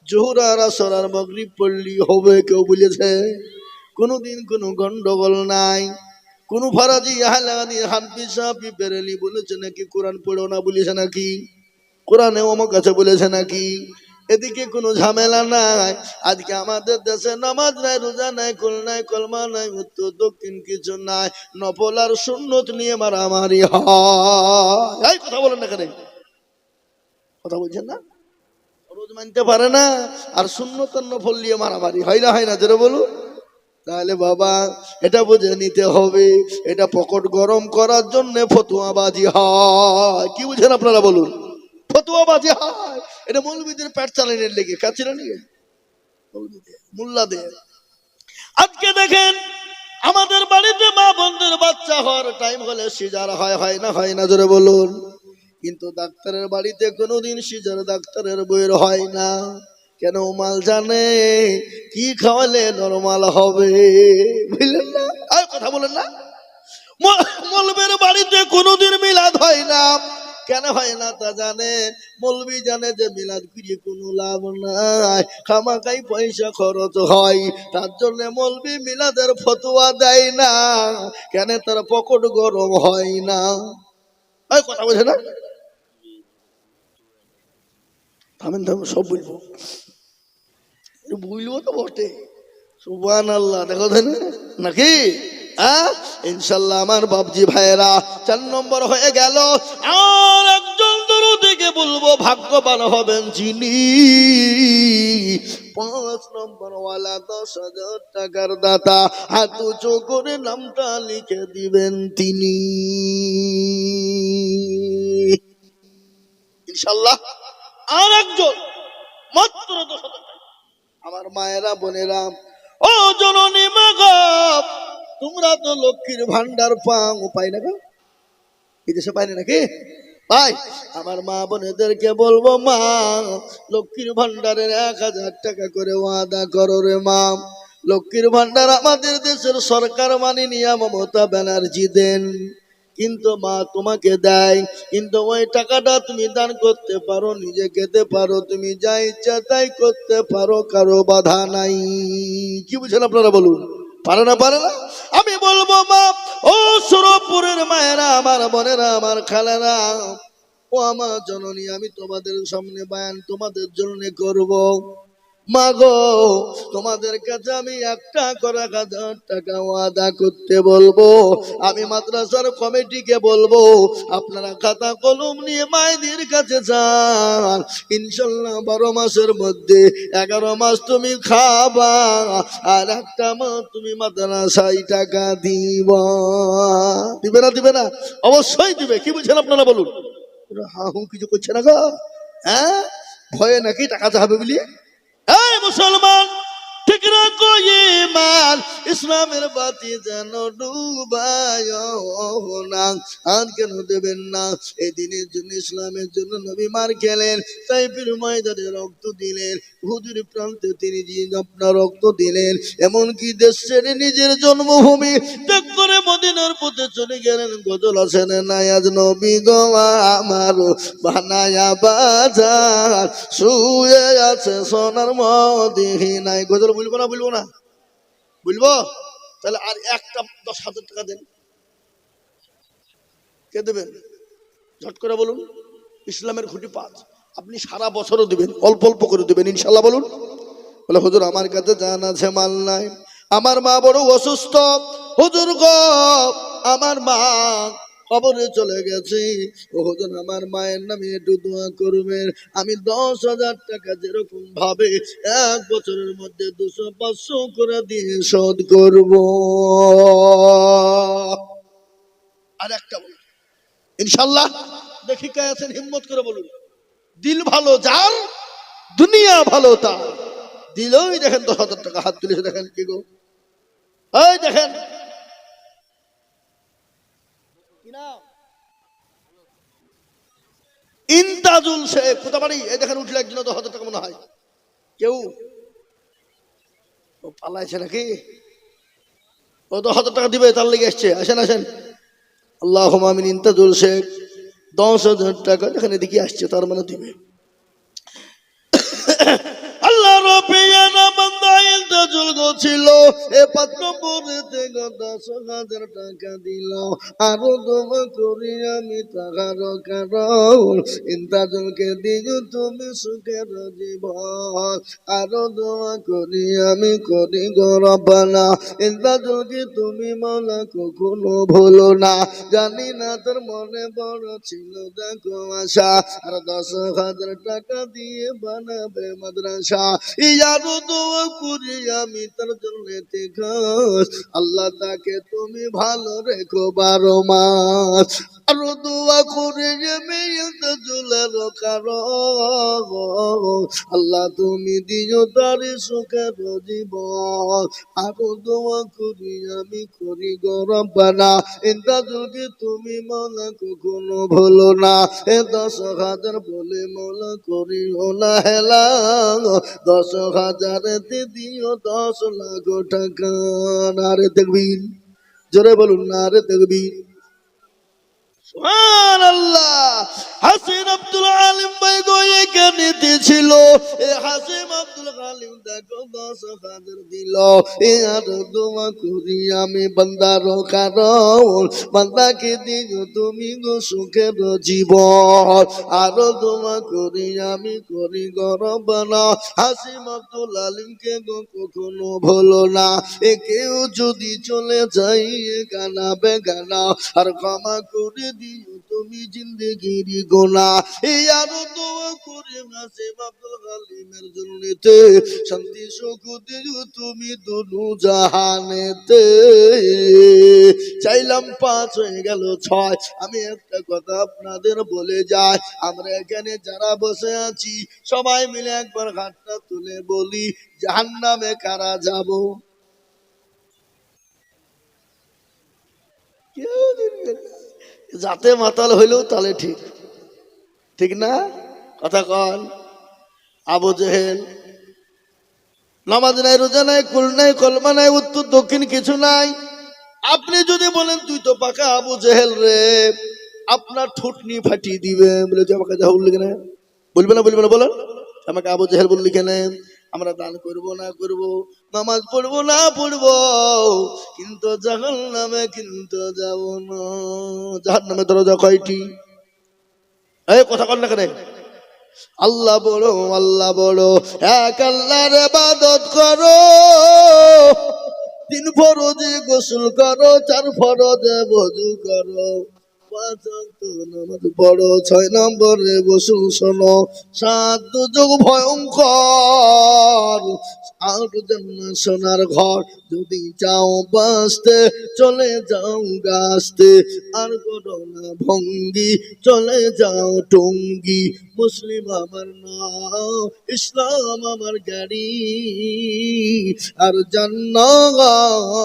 জোহর আর আসর আর মাগরিব পড়লেই হবে? কেউ বলেছে? কোনদিন কোনো গন্ডগোল নাই। কোন ফারাজি আহলানি হানফি সাফি বেরেলি বলেছে নাকি কোরআন পড়ো না বলেছে নাকি? কোরআনে আমার কাছে বলেছে নাকি? এদিকে কোনো ঝামেলা নাই। আজকে আমাদের দেশে নামাজ নাই, রোজা নাই, কুল নাই, কলমা নাই, উত্তর দক্ষিণ কিছু নাই, নফল আর সুন্নত নিয়ে মারামারি হয়। এই কথা বলেন না কেন? কথা বলছেন না? রোজ মানতে পারে না আর সুন্নত আর নফল নিয়ে মারামারি হয় না, হয় না? যেটা বলুন। তাহলে বাবা এটা বুঝে নিতে হবে, এটা পকেট গরম করার জন্য ফতুয়াবাজি হয়। কি বুঝেন আপনারা বলুন? ফতুয়াবাজি হয়। এটা মৌলবীদের পেট চালানোর লেগে। কাছিল নিয়ে মোল্লাদের। আজকে দেখেন আমাদের বাড়িতে মা বোনদের বাচ্চা হওয়ার টাইম হলে সিজার হয়, হয় না? হয় না? জোরে বলুন। কিন্তু ডাক্তারের বাড়িতে কোনোদিন সিজার ডাক্তারের বইয়ের হয় না। কেন? মাল জানে কি খাওয়ালে নরমাল হবে। বুঝলেন না? আর কথা বলেন না? মৌলবীর বাড়িতে কোনোদিন মিলাদ হয় না। কেন হয় না তা জানে? মৌলবী জানে যে মিলাদ করিয়ে কোনো লাভ নাই, খামাখাই পয়সা খরচ হয়। তার জন্য মৌলবী মিলাদের ফতোয়া দেয় না। কেন? তার পকেট গরম হয় না। এই কথা বোঝে না? থামেন থামেন, সব বলবো, বুঝলবো তো বটে। সুবহানাল্লাহ। দেখো নাকি? ইনশাল্লাহ আমার বাপজি ভাইয়েরা 4 নম্বর হয়ে গেল। আর একজন দরদিকে বলবো ভাগ্যবান হবেন যিনি 5 নম্বর ওয়ালা 10,000 টাকার দাতা, হাত উঁচু করে নামটা লিখে দিবেন তিনি। ইনশাল্লাহ আর একজন মাত্র 10,000 টাকা। আমার মায়েরা বোনেরা, ও জননী মা গো, তোমরা তো লক্ষ্মীর ভান্ডার পাও, পাই না গো? এই দেশে পাই না নাকি? পাই। আমার মা বোনেদেরকে বলবো, মা লক্ষ্মীর ভান্ডারের 1,000 টাকা করে ওয়াদা করো রে মা। লক্ষ্মীর ভান্ডার আমাদের দেশের সরকার মাননীয়া মমতা ব্যানার্জি দেন, কিন্তু মা তোমাকে দেয়। কিন্তু ওই টাকাটা তুমি দান করতে পারো, নিজে খেতে পারো, তুমি যা ইচ্ছা তাই করতে পারো, কারো বাধা নাই। কি বুঝেন আপনারা বলুন? পারে না? পারে না? আমি বলবো মা, ও সুরপুরের মায়েরা, আমার বোনেরা, আমার খালেরা, ও আমার জননী, আমি তোমাদের সামনে বয়ান তোমাদের জন্য করব। মা গো, তোমাদের কাছে আমি 1,000 টাকা ওয়াদা করতে বলবো। আমি মাদ্রাসার কমিটিকে বলবো, আপনারা খাতা কলম নিয়ে মায়েদের কাছে যান। ইনশাল্লাহ 12 মাসের মধ্যে 11 মাস তুমি খাবা, আর একটা মাস তুমি মাদ্রাসায় টাকা দিবা। দিবে না? দিবে না? অবশ্যই দিবে। কি বুঝছেন আপনারা বলুন? হা হু কিছু করছে না গো? হ্যাঁ, ভয়ে নাকি টাকা চাবে বলি? এই মুসলমান, ঠিক রাখো ঈমান, ইসলামের বাতি যেন ডুবায় না। আর কেন দেবেন না? এই দিনের জন্য, ইসলামের জন্য নবী মার খেলেন, তাইফের ময়দানে রক্ত দিলেন, উহুদের প্রান্তে তিনি আপনার রক্ত দিলেন। এমনকি দেশ ছেড়ে নিজের জন্মভূমি ত্যাগ করে মদিনার পথে চলে গেলেন। গজল আছেন না, আজ নবী গো আমার বানায়া বাজার শুয়ে আছে সোনার মদিনায়। গজল বলবো না? বলবো না? বলবো। তাহলে আর একটা 10,000 টাকা দেন। কে দেবেন? ঝট করে বলুন। ইসলামের খুঁটি 5। আপনি সারা বছরও দিবেন, অল্প অল্প করে দিবেন, ইনশাল্লাহ বলুন। বলে হুজুর আমার কাছে জান আছে, মাল নাই, আমার মা বড় অসুস্থ, হুজুর গো আমার মা কবরে চলে গেছে, ও হুজুর আমার মায়ের নামে একটু দোয়া করবেন। আমি 10,000 টাকা যেরকম ভাবে 1 বছরের মধ্যে 200-500 করে দিয়ে শোধ করব। আর একটা বলুন ইনশাল্লাহ। দেখি কে আছেন, হিম্মত করে বলুন। দিল ভালো যার, দুনিয়া ভালো তার। দিলই দেখেন 10,000 টাকা হাত তুলেছে, দেখেন কি গো? এই দেখেন ইন্তাজুল শেখ, কোথা বাড়ি? এই দেখেন উঠলে একজন 10,000 টাকা মনে হয়। কেউ পালাইছে নাকি? ও 10,000 টাকা দিবে, তার লেগে এসছে। আসেন আসেন, আল্লাহ আমিন। ইন্তাজুল শেখ 10,000 টাকা, যেখানে দেখি আসছে তার মানে দিবে। আল্লাহ রবিয়ানা বান্দা ইন্তাজুল ছিল এ 5 নম্বরেতে 10,000 টাকা দিল। আরো দোয়া করি আমি তাহার কারণ ইন্তাজুলকে দিও তুমি সুখের জীবন। আরো দোয়া করি আমি করি গো রব্বানা ইন্তাজুলকে তুমি মাওলা কখনো ভুলো না। জানি না তোর মনে বড় ছিল দেখো আশা, আর 10,000 টাকা দিয়ে বানাবে মাদ্রাসা। ইয়ারো দোয়া করি আমি তার জন্য খাস, আল্লাহ তাকে তুমি ভালো রেখো 12 মাস। আরো দোয়া করি আমি ইন্তাজুলের কারণ আল্লাহ তুমি দিও তার সুখের জীবন। আরো দোয়া করি আমি করি গো রব্বানা ইন্তাজুলকে তুমি মাওলা কখনো ভুলো না। এ 10,000 বলে মাওলা করিও না হেলা, 10,000 দিও 10 লাখ টাকা। নারে তাকবীর, জোরে বলুন নারে তাকবীর। সুবহানাল্লাহ। হাসিন আব্দুল আলিম ভাই গো এখানে ছিল। এ হাসিম আব্দুল আলিম দেখো 10,000 দিল। এ আর দোয়া করি আমি বান্দার কারণ বান্দাকে দিও তুমি গো সুখের জীবন। আরো দোয়া করি আমি করি গো রব্বানা হাসিম আব্দুল আলিমকে গো কখনো ভুলো না। এ কেউ যদি চলে যাই গানা বেগানা আর ক্ষমা করে দিও তুমি জিন্দেগির গোনা। এই আরো দোয়া করে হাসিম আব্দুল আলিমের জন্যতে শান্তি সুখ দিও তুমি দুনু জাহানেতে। চাইলাম 5 হয়ে গেল 6। আমি একটা কথা আপনাদের বলে যাই, আমরা এখানে যারা বসে আছি সবাই মিলে একবার হাতটা তুলে বলি জাহান্নামে কারা যাব? কেউ দিবে না। যাতে মাতাল হইলেও তাহলে ঠিক, ঠিক না? কথা কন। আবু জেহেল নামাজ নাই, রোজা নাই, কুল নাই, কলমা নাই, উত্তর দক্ষিণ কিছু নাই। আপনি যদি বলেন তুই তো পাকা আবু জেহেল রে, আপনার ঠুটনি ফাটিয়ে দিবে। বলে তুই আমাকে যা বললি কেন? বলবে না বলবে না বলেন, আমাকে আবু জেহেল বললি কেন? আমরা দান করব না করব, নামাজ পড়বো না পড়বো, কিন্তু জাহান্নামে কিন্তু যাব না। জাহান্নামে দরজা কয়টি? এই কথা কন না কেন? আল্লাহ বড়, আল্লাহ বড়, এক আল্লাহর ইবাদত করো, 3 ফরজে গোসল করো, 4 ফরজে ওযু করো, 5 ওয়াক্ত নামাজ পড়ো, 6 নম্বরে গোসল শোনো, 7 দুর্যোগ ভয়ঙ্কর, 8 জান্নাত সোনার ঘর। যদি চাও বাঁচতে চলে যাও গাছতে, আর করো না ভঙ্গি চলে যাও টঙ্গি। মুসলিম আমার নাম, ইসলাম আমার গাড়ি, আর জান্নাত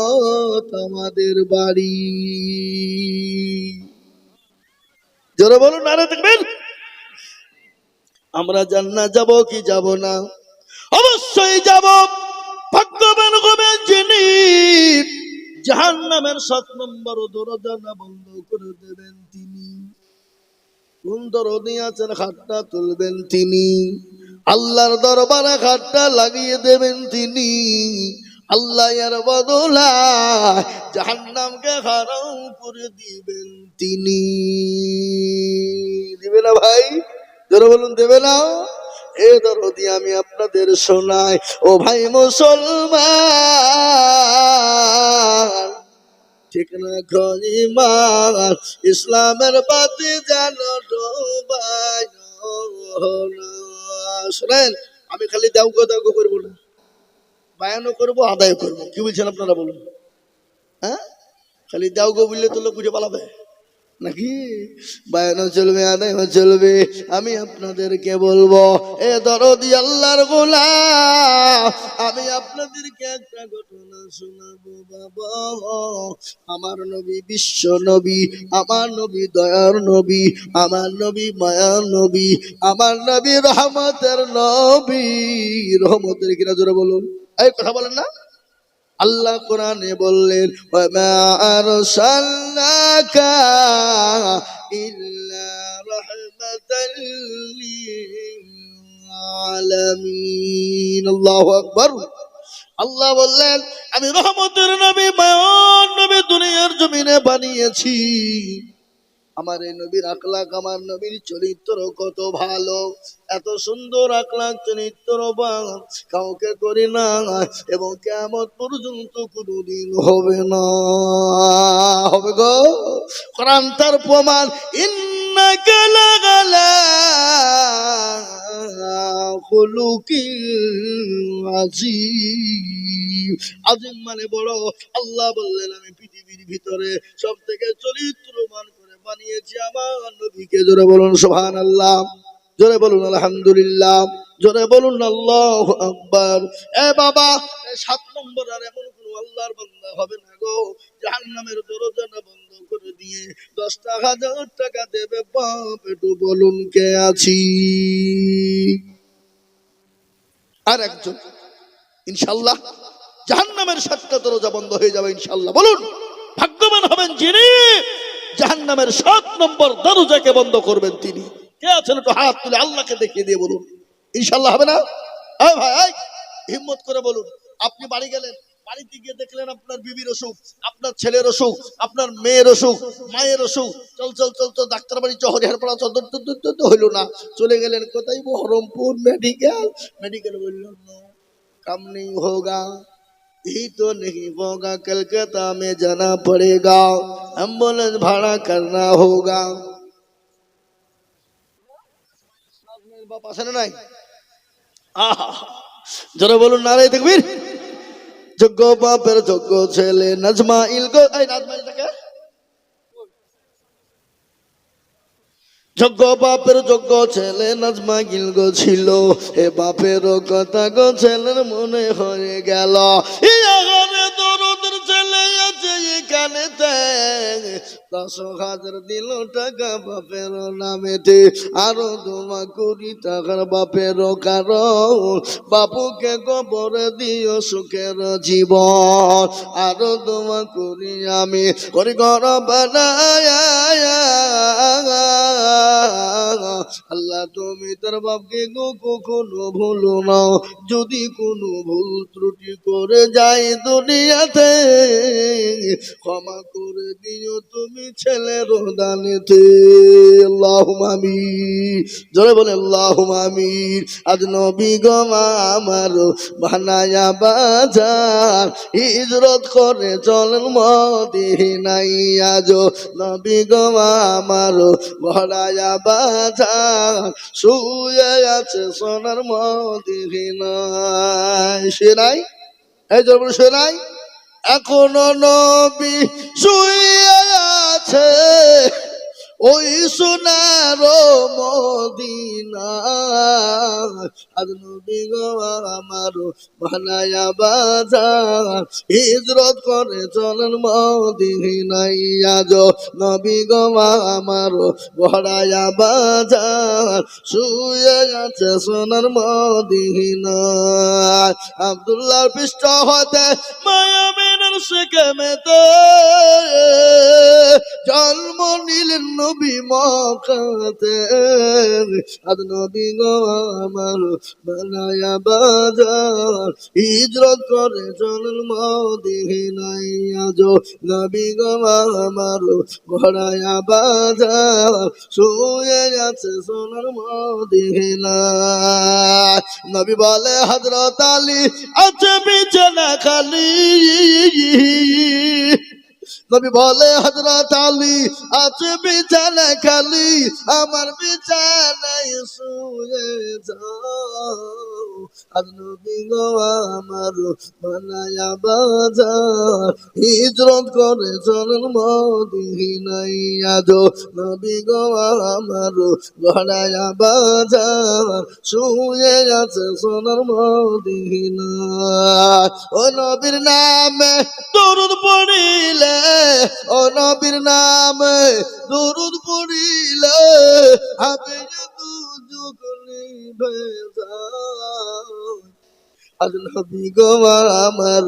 আমাদের বাড়ি। জোরে বলুন নারে দেখবেন। আমরা জান্নাত যাব কি যাব না? অবশ্যই যাব। ভাগ্যবান হবেন যিনি জাহান্নামের 7 নম্বর দরজা না বন্ধ করে দেবেন তিনি। কোন দরদি আছেন হাতটা তুলবেন তিনি। আল্লাহর দরবারে হাতটা লাগিয়ে দেবেন তিনি। আল্লাহ এর বদলায় জাহান্নামকে হারাম করে দিবেন তিনি। দিবে না ভাই? জোরে বলুন দেবে না? এ দরদি আমি আপনাদের শোনাই। ও ভাই মুসলমান, ঠিক না খলিমান, ইসলামের বাতি জানো ডোবায় না। শোনেন, আমি খালি দাউগো দাউগো করবো না, বায়ানও করবো আদায় করবো। কি বলছেন আপনারা বলুন? হ্যাঁ, খালি দাউগো বললে তো লোক বুঝে পালাবে নাকি? বায়ানও চলবে আদায়ও চলবে। আমি আপনাদেরকে বলবো, এ দরদি আল্লাহর গোলাম, আমি আপনাদেরকে একটা ঘটনা শোনাবো বাবা। আমার নবী বিশ্ব নবী, আমার নবী দয়ার নবী, আমার নবী মায়ার নবী, আমার নবী রহমতের নবী। রহমতের কিনা জোরে বলুন, এই কথা বলেন না? আল্লাহ কোরআনে বললেন ওয়ামা আরসালনাকা ইল্লা রাহমাতাল লিল আলামিন। আল্লাহু আকবার। আল্লাহ বললেন আমি রহমতের নবী মায়ার নবী দুনিয়ার জমিনে বানিয়েছি। আমার এই নবীর আকলাক, আমার নবীর চরিত্র কত ভালো, এত সুন্দর আকলাক চরিত্র কাউকে করি না এবং কিয়ামত পর্যন্ত কোনদিন হবে না। হবে গো, কোরআন তার প্রমাণ। ইন্নাকা লাগালা খুলুকিন আযীম। আযীম মানে বড়। আল্লাহ বললেন আমি পৃথিবীর ভিতরে সব থেকে চরিত্রবান করে বানিয়েছি আমার নবীকে। জোরে বলুন সুবহানাল্লাহ, জোরে বলুন আলহামদুলিল্লাহ, জোরে বলুন আল্লাহু আকবার। এ বাবা, 7 নম্বর আর এমন কোন আল্লাহর বান্দা হবে না গো জাহান্নামের দরজাটা বন্ধ করে দিয়ে 10,000 টাকা দেবে বাপ। একটু বলুন কে আছি? আর একজন ইনশাআল্লাহ জাহান্নামের 7টা দরজা বন্ধ হয়ে যাবে ইনশাআল্লাহ। বলুন ভাগ্যবান হবেন যিনি জাহান্নামের 7 নম্বর দরজাকে বন্ধ করবেন তিনি। কে আছেন একটু হাত তুলে আল্লাহকে দেখিয়ে দিয়ে বলুন ইনশাআল্লাহ হবে না? হ্যাঁ ভাই, হিম্মত করে বলুন। আপনি বাড়ি গেলেন, বাড়িতে গিয়ে দেখলেন আপনার বিবির অসুখ, আপনার ছেলের অসুখ, আপনার মেয়ের অসুখ, মায়ের অসুখ। চল চল চল চল ডাক্তার বাড়ি হরিহার পড়া চল, তো হইল না। চলে গেলেন কোথায়? বহরমপুর মেডিকেল। মেডিকেল বলল काम नहीं होगा, ही तो नहीं होगा, कलकत्ता में जाना पड़ेगा, एम्बुलेंस भाड़ा करना होगा। बाप आसे ना नहीं जरा बोलो नारे तकबीर। যোগ্য বাপের যোগ্য ছেলে নাজমাইল গো, এই নাজমাইলটাকে যোগ্য বাপের যোগ্য ছেলে নাজমাইল গো ছিল। এ বাপের কথা গো ছেলের মনে হয়ে গেল। এখানে দরদের ছেলে আছে এখানেতে 10,000 দিল টাকা বাপের নামেতে, আরো 2 কোটি টাকার বাপের কারণ বাপুকে কবরে দিও সুখের জীবন। আরো 2 কোটি আমি করি ঘর বানায়। আল্লাহ তুমি তোর বাপকে কখনো ভুলো না। যদি কোনো ভুল ত্রুটি করে যাই দুনিয়াতে ক্ষমা করে দিও তুমি ছেলের দানেতে। আল্লাহুম্মা আমিন, জোরে বলে আল্লাহুম্মা আমিন। আজ নবী গো আমার বানায়া বাজার হিজরত করে চলেন মদিনায়। আজ নবী গো আমার ভরায়া বাজার শুয়ে আছে সোনার মদিনায়। সে নাই, এই জোর বলে সে নাই। এখনো নবী শুয়ে আছে ওই সোনার মদিনা। আজ নবী গো আমার বানায়া বাজার হিজরত করে চলেন মদিনায়। আজ নবী গো আমার ভরায়া বাজার শুয়ে আছে সোনার মদিনা। আব্দুল্লাহর পৃষ্ঠ হতে মায়ামিনের সেকেমেতে জন্ম নিলেন নবী মক্কাতে। আজ নবী গো আমার বানায়া বাজার হিজরত করে চলেন মদিনায়। আজ নবী গো আমার ঘোড়ায়া বাজার শুয়ে আছে সোনার মদিনায়। নবী বলে হযরত আলী আছে বিছানা খালি। নবী বলে হযরত আলী আছে বিছানা খালি, আমার বিছানায় শুয়ে যাও। আজ নবী গো আমার বানায়া বাজার হিজরত করে চলেন মদিনায়। আজ নবী গো আমার বানায়া বাজার শুয়ে আছে সোনার মদিনায়। ও নবীর নামে দরুদ পড়িলে, ও নবীর নামে দরুদ পড়িলে হবে দুজক নিভে যায়। আর নবী গো আমার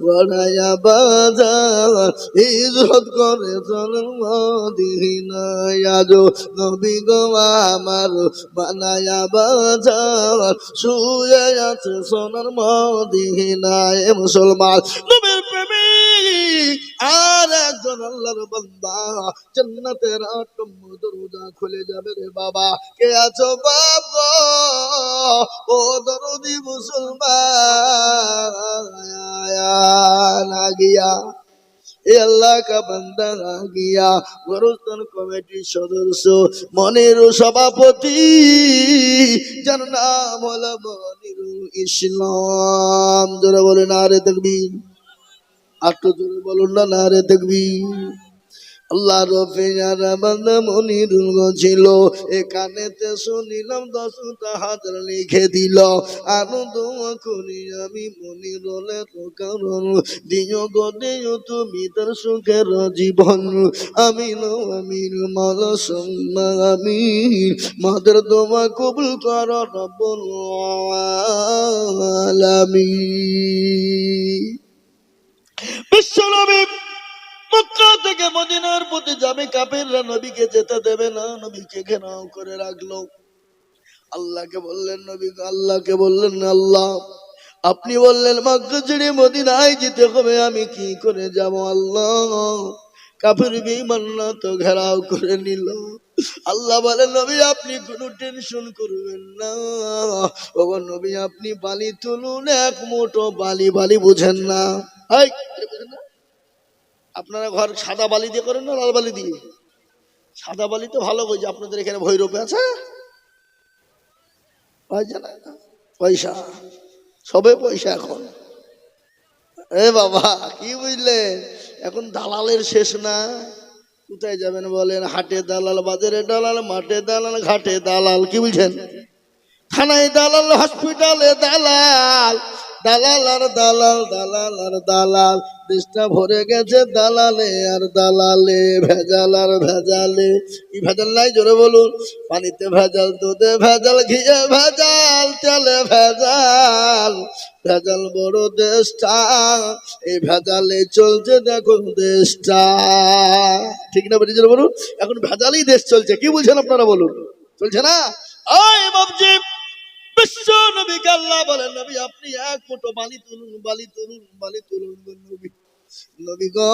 বড়াইয়া বাজার হিজরত করে চলেন মদিনায় আজ নবী গো আমার বানায়া বাজার শুয়ে আছে সোনার মদিনায় মুসলমান নবীর প্রেমিক আর একজন আল্লাহর বান্দা জান্নাতের আটম দরজা খুলে যাবে রে বাবা কে আছো বাবা ও দরদি মুসলমান आ गया এ আল্লাহ কা বান্দা আ গিয়া গোরস্থান কমিটির সদস্য মনির সভাপতি যার নাম হলো মনিরুল ইসলাম জোরে বলে নারে তাকবীর আর তো জোরে বলুন না নারে তাকবীর আল্লাহ রফিয়ার বান্দা মনিরুল ছিল এখানেতে শুনিলাম 10টা হাজার লিখে দিল আনন্দ করি আমি মনিরুলের কারণ দিও গো দিও তুমি তার সুখের জীবন আমিন আমিন মালা সম্মা আমিন মাদের দোয়া কবুল কর রব্বুল আলামিন বিশ্বনবী মক্কা থেকে মদিনার প্রতি যাবে কাফেররা নবীকে যেতে দেবে না নবীকে ঘেরাও করে রাখলো আল্লাহকে বললেন নবী আল্লাহকে বললেন আল্লাহ আপনি বললেন মক্কা ছেড়ে মদিনায় যেতে হবে আমি কি করে যাব আল্লাহ কাফের বেঈমানরা তো ঘেরাও করে নিল আল্লাহ বলেন নবী আপনি কোনো টেনশন করবেন না ওগো নবী আপনি বালি তুলুন এক মুঠো বালি বালি বুঝেন না এই বুঝেন না আপনারা ঘর সাদা বালি দিয়ে করেন না লাল বালি দিয়ে সাদা বালি তো ভালো কই যে আপনাদের এখানে ভৈরবে আছে পয়সা সবে পয়সা এখন এ বাবা কি বুঝলেন এখন দালালের শেষ না কোথায় যাবেন বলেন হাটে দালাল বাজারে দালাল মাঠে দালাল ঘাটে দালাল কি বুঝছেন থানায় দালাল হসপিটালে দালাল দালাল আর দালাল দালাল আর দালাল দেশটা ভরে গেছে দালালে আর দালালে ভেজাল আর ভেজালে কি ভেজাল নাই জোরে বলুন পানিতে ভেজাল দুধে ভেজাল ঘিয়ে ভেজাল তেলে ভেজাল ভেজাল বড় দেশটা এই ভেজালে চলছে দেখুন দেশটা ঠিক না বেরিয়ে জোরে বলুন এখন ভেজালই দেশ চলছে কি বুঝছেন আপনারা বলুন চলছে না ওই বাবজি বিশ্ব নবীকে আল্লাহ বলেন নবী আপনি এক মুঠো বালি তুলুন বালি তুলুন বালি তুলুন নবী নবী গো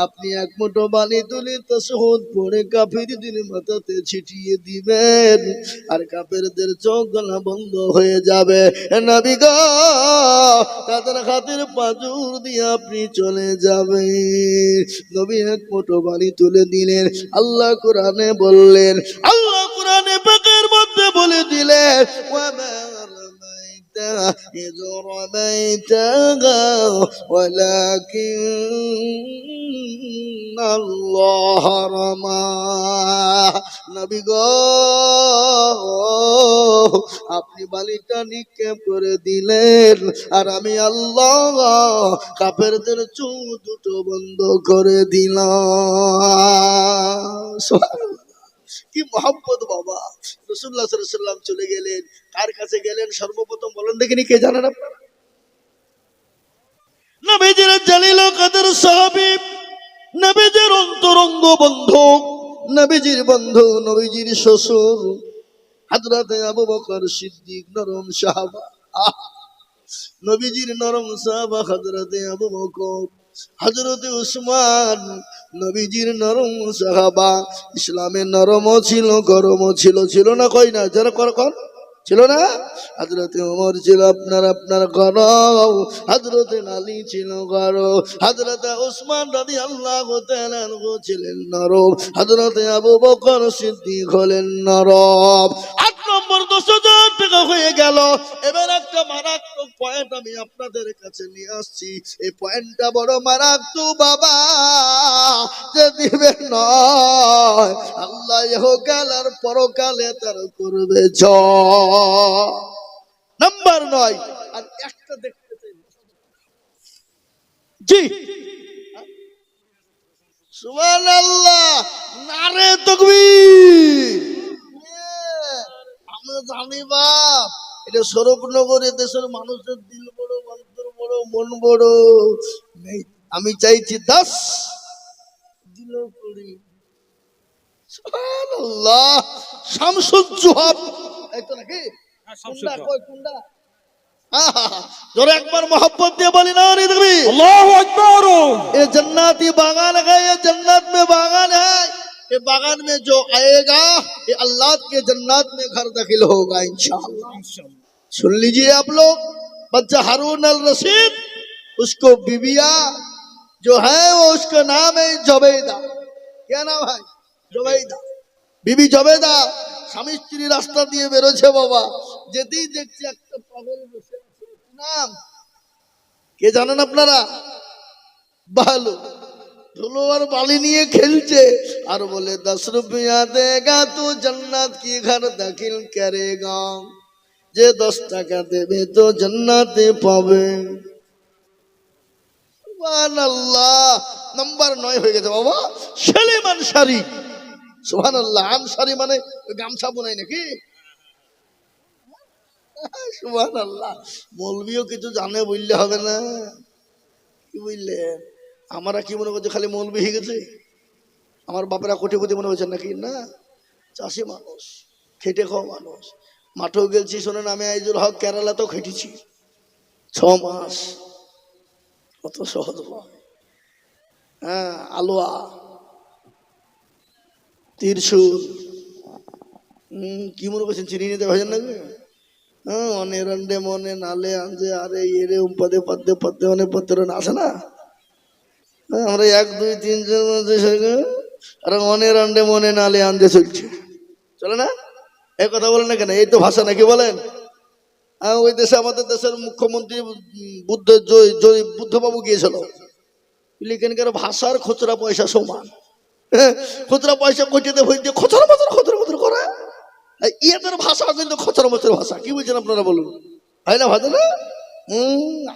আপনি এক মুঠো বালি তুলে তাশহুদ পড়ে কাফিরদের মাথাতে ছিটিয়ে দিবেন আর কাফেরদের চোখ গলা বন্ধ হয়ে যাবে নবী গো তাদের হাতের পাঁজর দিয়ে আপনি চলে যাবেন নবী এক মুঠো বালি তুলে দিলেন আল্লাহ কোরআনে বললেন আল্লাহ কোরআনে পাকের মধ্যে বলে দিলেন إذ رميتها ولكن الله رمى নবী গো আপনি বালিটা নিক্ষেপ করে দিলেন আর আমি আল্লাহ কাফেরদের চোখ দুটো বন্ধ করে দিলাম কি মোহাম্মদ বাবা রাসূলুল্লাহ সাল্লাল্লাহু আলাইহি ওয়াসাল্লাম চলে গেলেন কার কাছে গেলেন সর্বপ্রথম বলেন দেখিনি কে জানেন আপনারা নবীজির জালিল কদর সাহাবী নবীজির অন্তরঙ্গ বন্ধু নবীজির বন্ধু নবীজির শ্বশুর হযরত আবু বকর সিদ্দিক নরম সাহাবা নবীজির নরম সাহাবা হযরত আবু বকর হযরত উসমান নবীজির নরম সাহাবা ইসলামের নরমও ছিল গরমও ছিল ছিল না কই না যারা কর ছিল না হযরত ওমর ছিল আপনার গরম হযরত আলী ছিল গরম হযরত উসমান রাদিয়াল্লাহু তাআলা আনহু ছিলেন নরম হযরত আবু বকর সিদ্দিক হলেন নরম 8 নম্বর 10,000 টাকা হয়ে গেল এবার একটা মারাত্মক পয়েন্ট আমি আপনাদের কাছে নিয়ে আসছি এই পয়েন্টটা বড় মারাত্মক বাবা যে দিবে নয় আল্লাহ ইহকাল আর পরকালে তার করবে নাম্বার 9 আর একটা দেখতে চাই জি সুবহানাল্লাহ নারে তাকবীর আমি জানি বাপ এটা স্বরূপনগরে দেশের মানুষের দিল বড়, অন্তর বড়, মন বড় নেই। আমি চাইছি 10 দিল করি। সুবহানাল্লাহ। শামসুজ্জোহাব এই তো নাকি? কোনটা কই কোনটা? জোরে একবার मोहब्बत দিয়ে বলি না রে দেখবি। अल्लाहु अकबर। ये जन्नती बागान है, ये जन्नत में बागान है। ये बागान में जो आएगा ये अल्लाह के जन्नत में घर दाखिल होगा इंशाअल्लाह। सुन लीजिए आप लोग, बच्चा हारून अल रशीद, उसको बीबिया जो है वो उसका नाम है जुबैदा। क्या नाम है? जुबैदा। बीबी जुबैदा স্বামী স্ত্রী রাস্তা দিয়ে বেরোচ্ছে বাবা, যেতেই দেখছে একটা পাগল বসে আছে। নাম কে জানেন আপনারা? ভালো ধুলো আর বালি নিয়ে খেলছে আর বলে 10 रुपया देगा तो जन्नत की घर दाखिल करेगा। যে 10 টাকা দেবে তো জান্নাতে পাবে। সুবহানাল্লাহ। নাম্বার 9 হয়ে গেছে বাবা। সেলিম আনসারী। সুবহানাল্লাহ। আনসারী মানে গামছা বোনাই নাকি? সুবহানাল্লাহ। মৌলভিও কিছু জানে বললে হবে না। কি বললেন? আমরা কি মনে করছি খালি মৌলভি হয়ে গেছে? আমার বাপেরা কোটিপতি মনে হয়েছে নাকি? না, চাষি মানুষ, খেটে খাওয়া মানুষ। মাঠেও গেছি শোনেন, আমি আইজুল হক কেরালাতেও খেটেছি 6 মাস। কত সহজ নয়। হ্যাঁ, আলোয়া, ত্রিশূল, কি মনে করছেন চিনি নিতে ভাইজান নাকি? হ্যাঁ, অনে রন্ডে মনে নালে আনজে আরে এরে পদে পদে পদে অনেক পত্র আছে না। আমরা 1 2 3 আর অনে রন্ডে মনে নালে আনজে চলছে, চলে না? এই কথা বলেন না কেন? এই তো ভাষা নাকি বলেন? ওই দেশে আমাদের দেশের মুখ্যমন্ত্রী বুদ্ধবাবু গিয়েছিল। এখানকার ভাষার খুচরা পয়সা সমান। খুচরা পয়সা কটিতে ভইতে খচর মচর করে। ইয়েদের ভাষা কিন্তু খচর মচর ভাষা। কি বুঝছেন আপনারা বলুন? হয় না ভাষা না?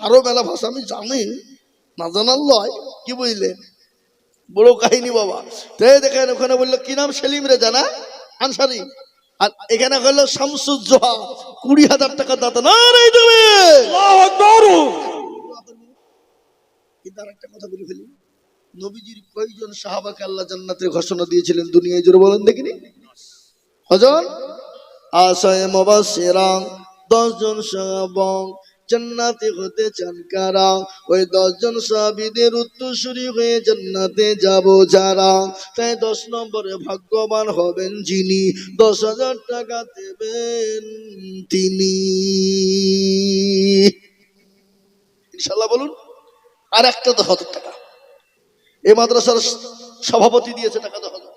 আরো মেলা ভাষা আমি জানি, না জানার লয়। কি বুঝলেন? বড় কাহিনী বাবা। তাই দেখেন ওখানে বললো কি নাম? সেলিম রেজা না? আনসারি। আর এখানে হলো শামসুজ্জোহা। 20,000 টাকা দাতা না রে তুমি। আল্লাহু আকবার। কিন্তু আরেকটা কথা বলে ফেলি, নবীজির কয়জন সাহাবাকে আল্লাহ জান্নাতের ঘোষণা দিয়েছিলেন দুনিয়ায়? জোরে বলেন দেখিনি। কজন? আশায়ে মুবাশশিরা 10 জন সাহাবা জান্নাতে হতে চান কারা? ওই 10 জন সাহাবীদের উত্তরসূরি হয়ে জান্নাতে যাব যারা। তাই 10 নম্বরে ভাগ্যবান হবেন যিনি 10,000 টাকা দেবেন তিনি। ইনশাআল্লাহ বলুন। আর একটা 10,000 টাকা এই মাদ্রাসার সভাপতি দিয়েছে টাকা 10,000।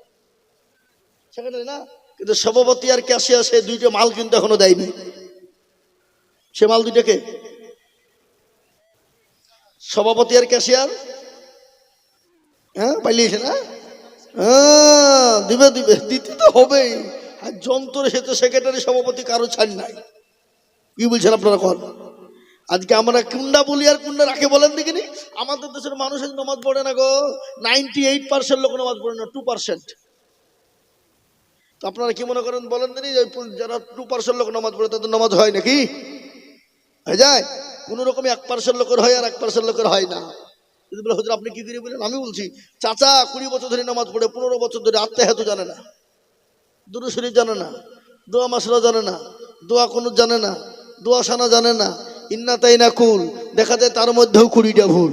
সেখানে না, কিন্তু সভাপতি আর ক্যাশিয়ার সে দুইটা মাল কিন্তু এখনো দেয়নি। সে মাল দুইটাকে সভাপতি আর ক্যাশিয়ার পাইলিয়েছে না? দিবে দিতে তো হবেই। আর যন্ত্র সেতু সেক্রেটারি সভাপতি কারো ছাড় নাই। কি বলছেন আপনারা? কর আজকে আমরা কুন্ডা বলি আর কুন্ডা রাখে বলেন দেখিনি। আমাদের দেশের মানুষের নামাজ পড়ে না গো। 98% লোক নামাজ পড়ে না, 2%। তো আপনারা কি মনে করেন বলেন দেনি? যারা 2% লোক নামাজ পড়ে তাদের নামাজ হয় নাকি? হয়ে যায়? কোন রকম 1% লোকের হয় আর 1% লোকের হয় না। যদি বলে হুজুর আপনি কি করে বলেন? আমি বলছি চাচা 20 বছর ধরে নামাজ পড়ে, 15 বছর ধরে আত্মাহাত জানে না, দুরূদ শরীফ জানে না, দোয়া মাসরা জানে না, দোয়া কুনুত জানে না, দোয়া সানা জানে না, ইন্না তাইনা কুল। দেখা যায় তার মধ্যেও 20টা ভুল।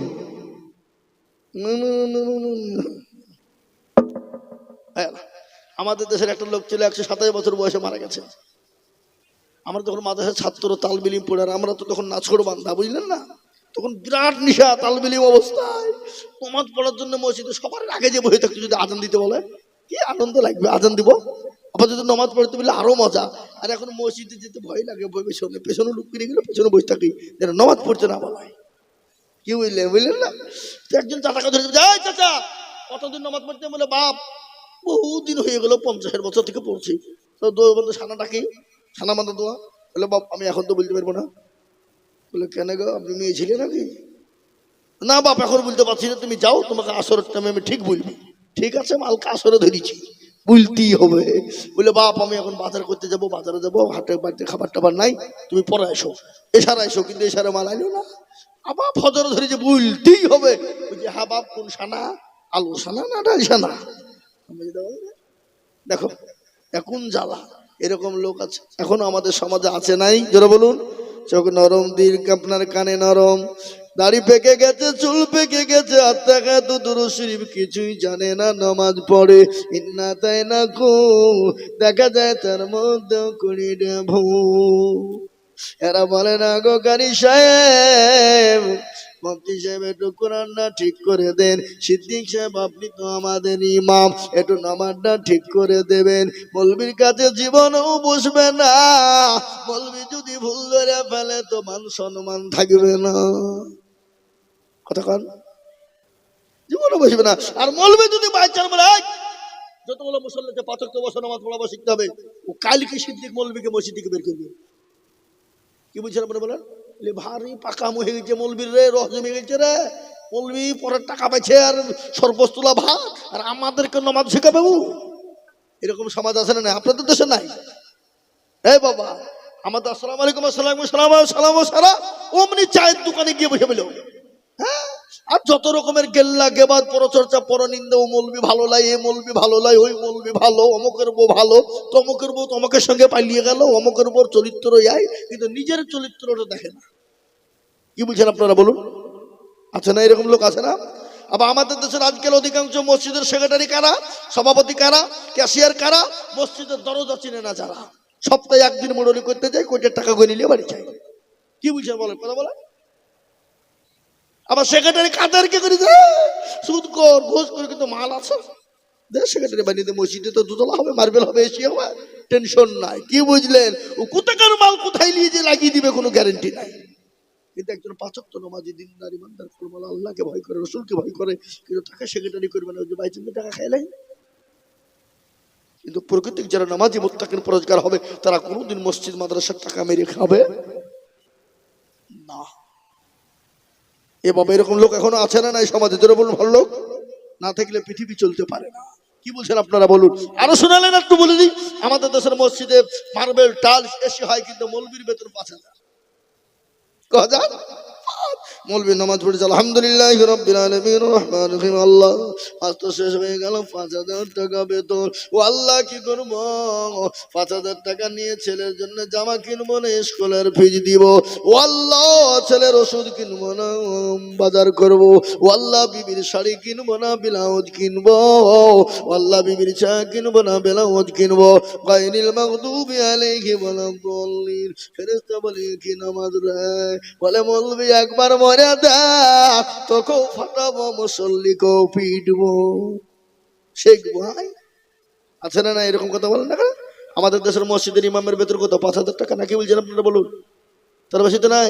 আমাদের দেশের একটা লোক ছিল 127 বছর বয়সে মারা গেছে। আমরা তখন মাদ্রাসার ছাত্র তালবিলিম পড়ে, আর আমরা তো তখন নাছড় বান্ধা, বুঝলেন না? তখন বিরাট নিশা তালবিলিম অবস্থায় নামাজ পড়ার জন্য মসজিদে সবার আগে যে বসে থাকতো, যদি আজান দিতে বলে কি আনন্দ লাগবে। আজান দিব, আবার যদি নামাজ পড়তে বললে আরো মজা। আর এখন মসজিদে যেতে ভয় লাগে, পেছনে লুক কিনে গেলে পেছনে বসে থাকি যেন নামাজ পড়তে না বলায়। কি বুঝলেন না? তো একজন চাচাকে ধরে যাই, চাচা কতদিন নামাজ পড়তে? বলে বাপ বহুদিন হয়ে গেল, 50 বছর থেকে পড়ছি। তো দোয়া বন্ধু সানাটা কি? সানা বান্ধা দোয়া। বলে বাপ আমি এখন তো বলতে পারবো না। বলে কেন গো, আপনি মেয়ে ছিলে নাকি? না বাপ এখন বলতে পারছি না, তুমি যাও, তোমাকে আসরের টাইমে আমি ঠিক বলবি। ঠিক আছে, মালকে আসরে ধরেছি, বলতেই হবে। বলে বাপ আমি এখন বাজার করতে যাবো, বাজারে যাবো, হাটে বাড়িতে খাবার টাবার নাই, তুমি পরে এসো, এসারা এসো, কিন্তু এসারা মাল আইলো না। আবার ফজর ধরে যে বলতেই হবে, বলছি হ্যাঁ বাপ কোন সানা, আলু সানা না ডাল সানা। দেখো এখন জ্বালা, এরকম লোক আছে এখনো আমাদের সমাজে আছে নাই? যারা বলুন, চোখ নরম, দীর্ঘ আপনার কানে নরম, দাড়ি পেকে গেছে, চুল পেকে গেছে, আত্মা খায় তো দুরূদ শরীফ কিছুই জানে না, নামাজ পড়ে ইন্না তাই না কো, দেখা যায় তার মধ্যে করি ভূ। এরা বলে না গো কারি সাহেব, মুফতি সাহেব একটু কোরআনটা ঠিক করে দেন, সিদ্দিক সাহেব আপনি তো আমাদের ইমাম, একটু নামাজটা ঠিক করে দেবেন। মৌলবীর কাছে জীবনও বসবে না, মৌলবী যদি ভুল ধরে ফেলে তো মান সম্মান থাকবে না। কথা কন, জীবনও বসবে না। আর মৌলবী যদি বাইচার বলে যতগুলো মুসল্লিতে ৫ ওয়াক্ত বছর নামাজ পড়াবো শিখতে হবে, ও কালকে সিদ্দিক মৌলবীকে মসজিদ থেকে বের করবে। কি বলছেন আপনারা বলেন? ভারী পাকাম হয়ে গেছে মৌলবীর রে, রস জমে গেছে রে, মৌলবী পরের টাকা পাইছে আর সরবজ তোলা ভাত, আর আমাদেরকে নামাজ শেখাবে। এরকম সমাজ আছে না? আপনাদের দেশে নাই? এই বাবা আমাদের আসসালামু আলাইকুম, আসসালামু সালাম সারা অমনি চায়ের দোকানে গিয়ে বসে পেল। হ্যাঁ, আর যত রকমের গেল্লা গেবাদ পরচর্চা পরনিন্দা, ও মৌলবী ভালো লাই, এ মৌলবী ভালো লাই, ওই মৌলবী ভালো, অমুকের বউ ভালো, তমুকের বউ তমুকের সঙ্গে পালিয়ে গেল, অমুকের বউ চরিত্র যায়, কিন্তু নিজের চরিত্রটা দেখে না। কি বলছেন আপনারা বলুন? আছে না এরকম লোক? আছে না? আবার আমাদের দেশের আজকাল অধিকাংশ মসজিদের সেক্রেটারি কারা, সভাপতি কারা, ক্যাশিয়ার কারা, মসজিদের দরজা চিনে না যারা, সপ্তাহে একদিন মোড়লি করতে যায়, কোটির টাকা গনে নিয়ে বাড়ি চাই। কি বুঝছেন বলেন? কথা বলেন। আবার সেক্রেটারি কাদেরকে করে দেয়? সুদ কর, ঘোষ করে, কিন্তু মাল আছে। সেক্রেটারি বানিয়ে মসজিদে তো দুতলা হবে, মার্বেল হবে, এসি হবে, টেনশন নাই। কি বুঝলেন? ও কোথাকার মাল কোথায় নিয়ে যে লাগিয়ে দিবে কোনো গ্যারেন্টি নাই। কিন্তু একজন ৫ ওয়াক্ত নামাজি দিনদার ইমানদার ফরমাল, আল্লাহকে ভয় করে, রসুলকে ভয় করে, কিন্তু তাকে সেক্রেটারি করবে না, ওই যে বাইচুকে টাকা খাইলেন। কিন্তু প্রকৃতিক যারা নামাজি মুত্তাকিন পরহেজগার হবে, তারা কোনোদিন মসজিদ মাদ্রাসার টাকা মেরে খাবে না। এ বাবা এরকম লোক এখনো আছে না নাই সমাজে? যারা বলুন ভালো লোক না থাকলে পৃথিবী চলতে পারে না। কি বলছেন আপনারা বলুন? আরো শোনালেন একটু বলে দিই। আমাদের দেশের মসজিদে মার্বেল টাইলস এসি হয়, কিন্তু মৌলবীর বেতন ৫,০০০। মৌলবী নামাজ পড়েছে আলহামদুলিল্লাহ রাব্বিল আলামিন রহমানির রহিম, আল্লাহ আজ তো শেষ হয়ে গেল, ৫,০০০ টাকা বেতন। ও আল্লাহ কি করবো, ৫,০০০ টাকা নিয়ে ছেলের জন্য জামা কিনবো না, স্কুলের ফিজ দিব। ও আল্লাহ ছেলের ওষুধ কিনবো না, বাজার করবো। ও আল্লাহ বিবির শাড়ি কিনবো না, ব্লাউজ কিনবো। ও আল্লাহ বিবির চা কিনবো না, ব্লাউজ কিনবো। গায়রিল মাগদুবি আলাইহিম ওয়ালাদ-দাল্লিন। ফেরেশতা বলে কি নামাজ রে? বলে মৌলবী একবার মরে দেখ, তোকেও ফাটাবো, মুসল্লিকেও পিটবো, শেখবো। আছে না না এরকম কথা বলেন না? আমাদের দেশের মসজিদের ইমামের বেতন কত? ৫,০০০ টাকা নাকি বলছেন আপনারা বলুন? তার বেশি তো নাই।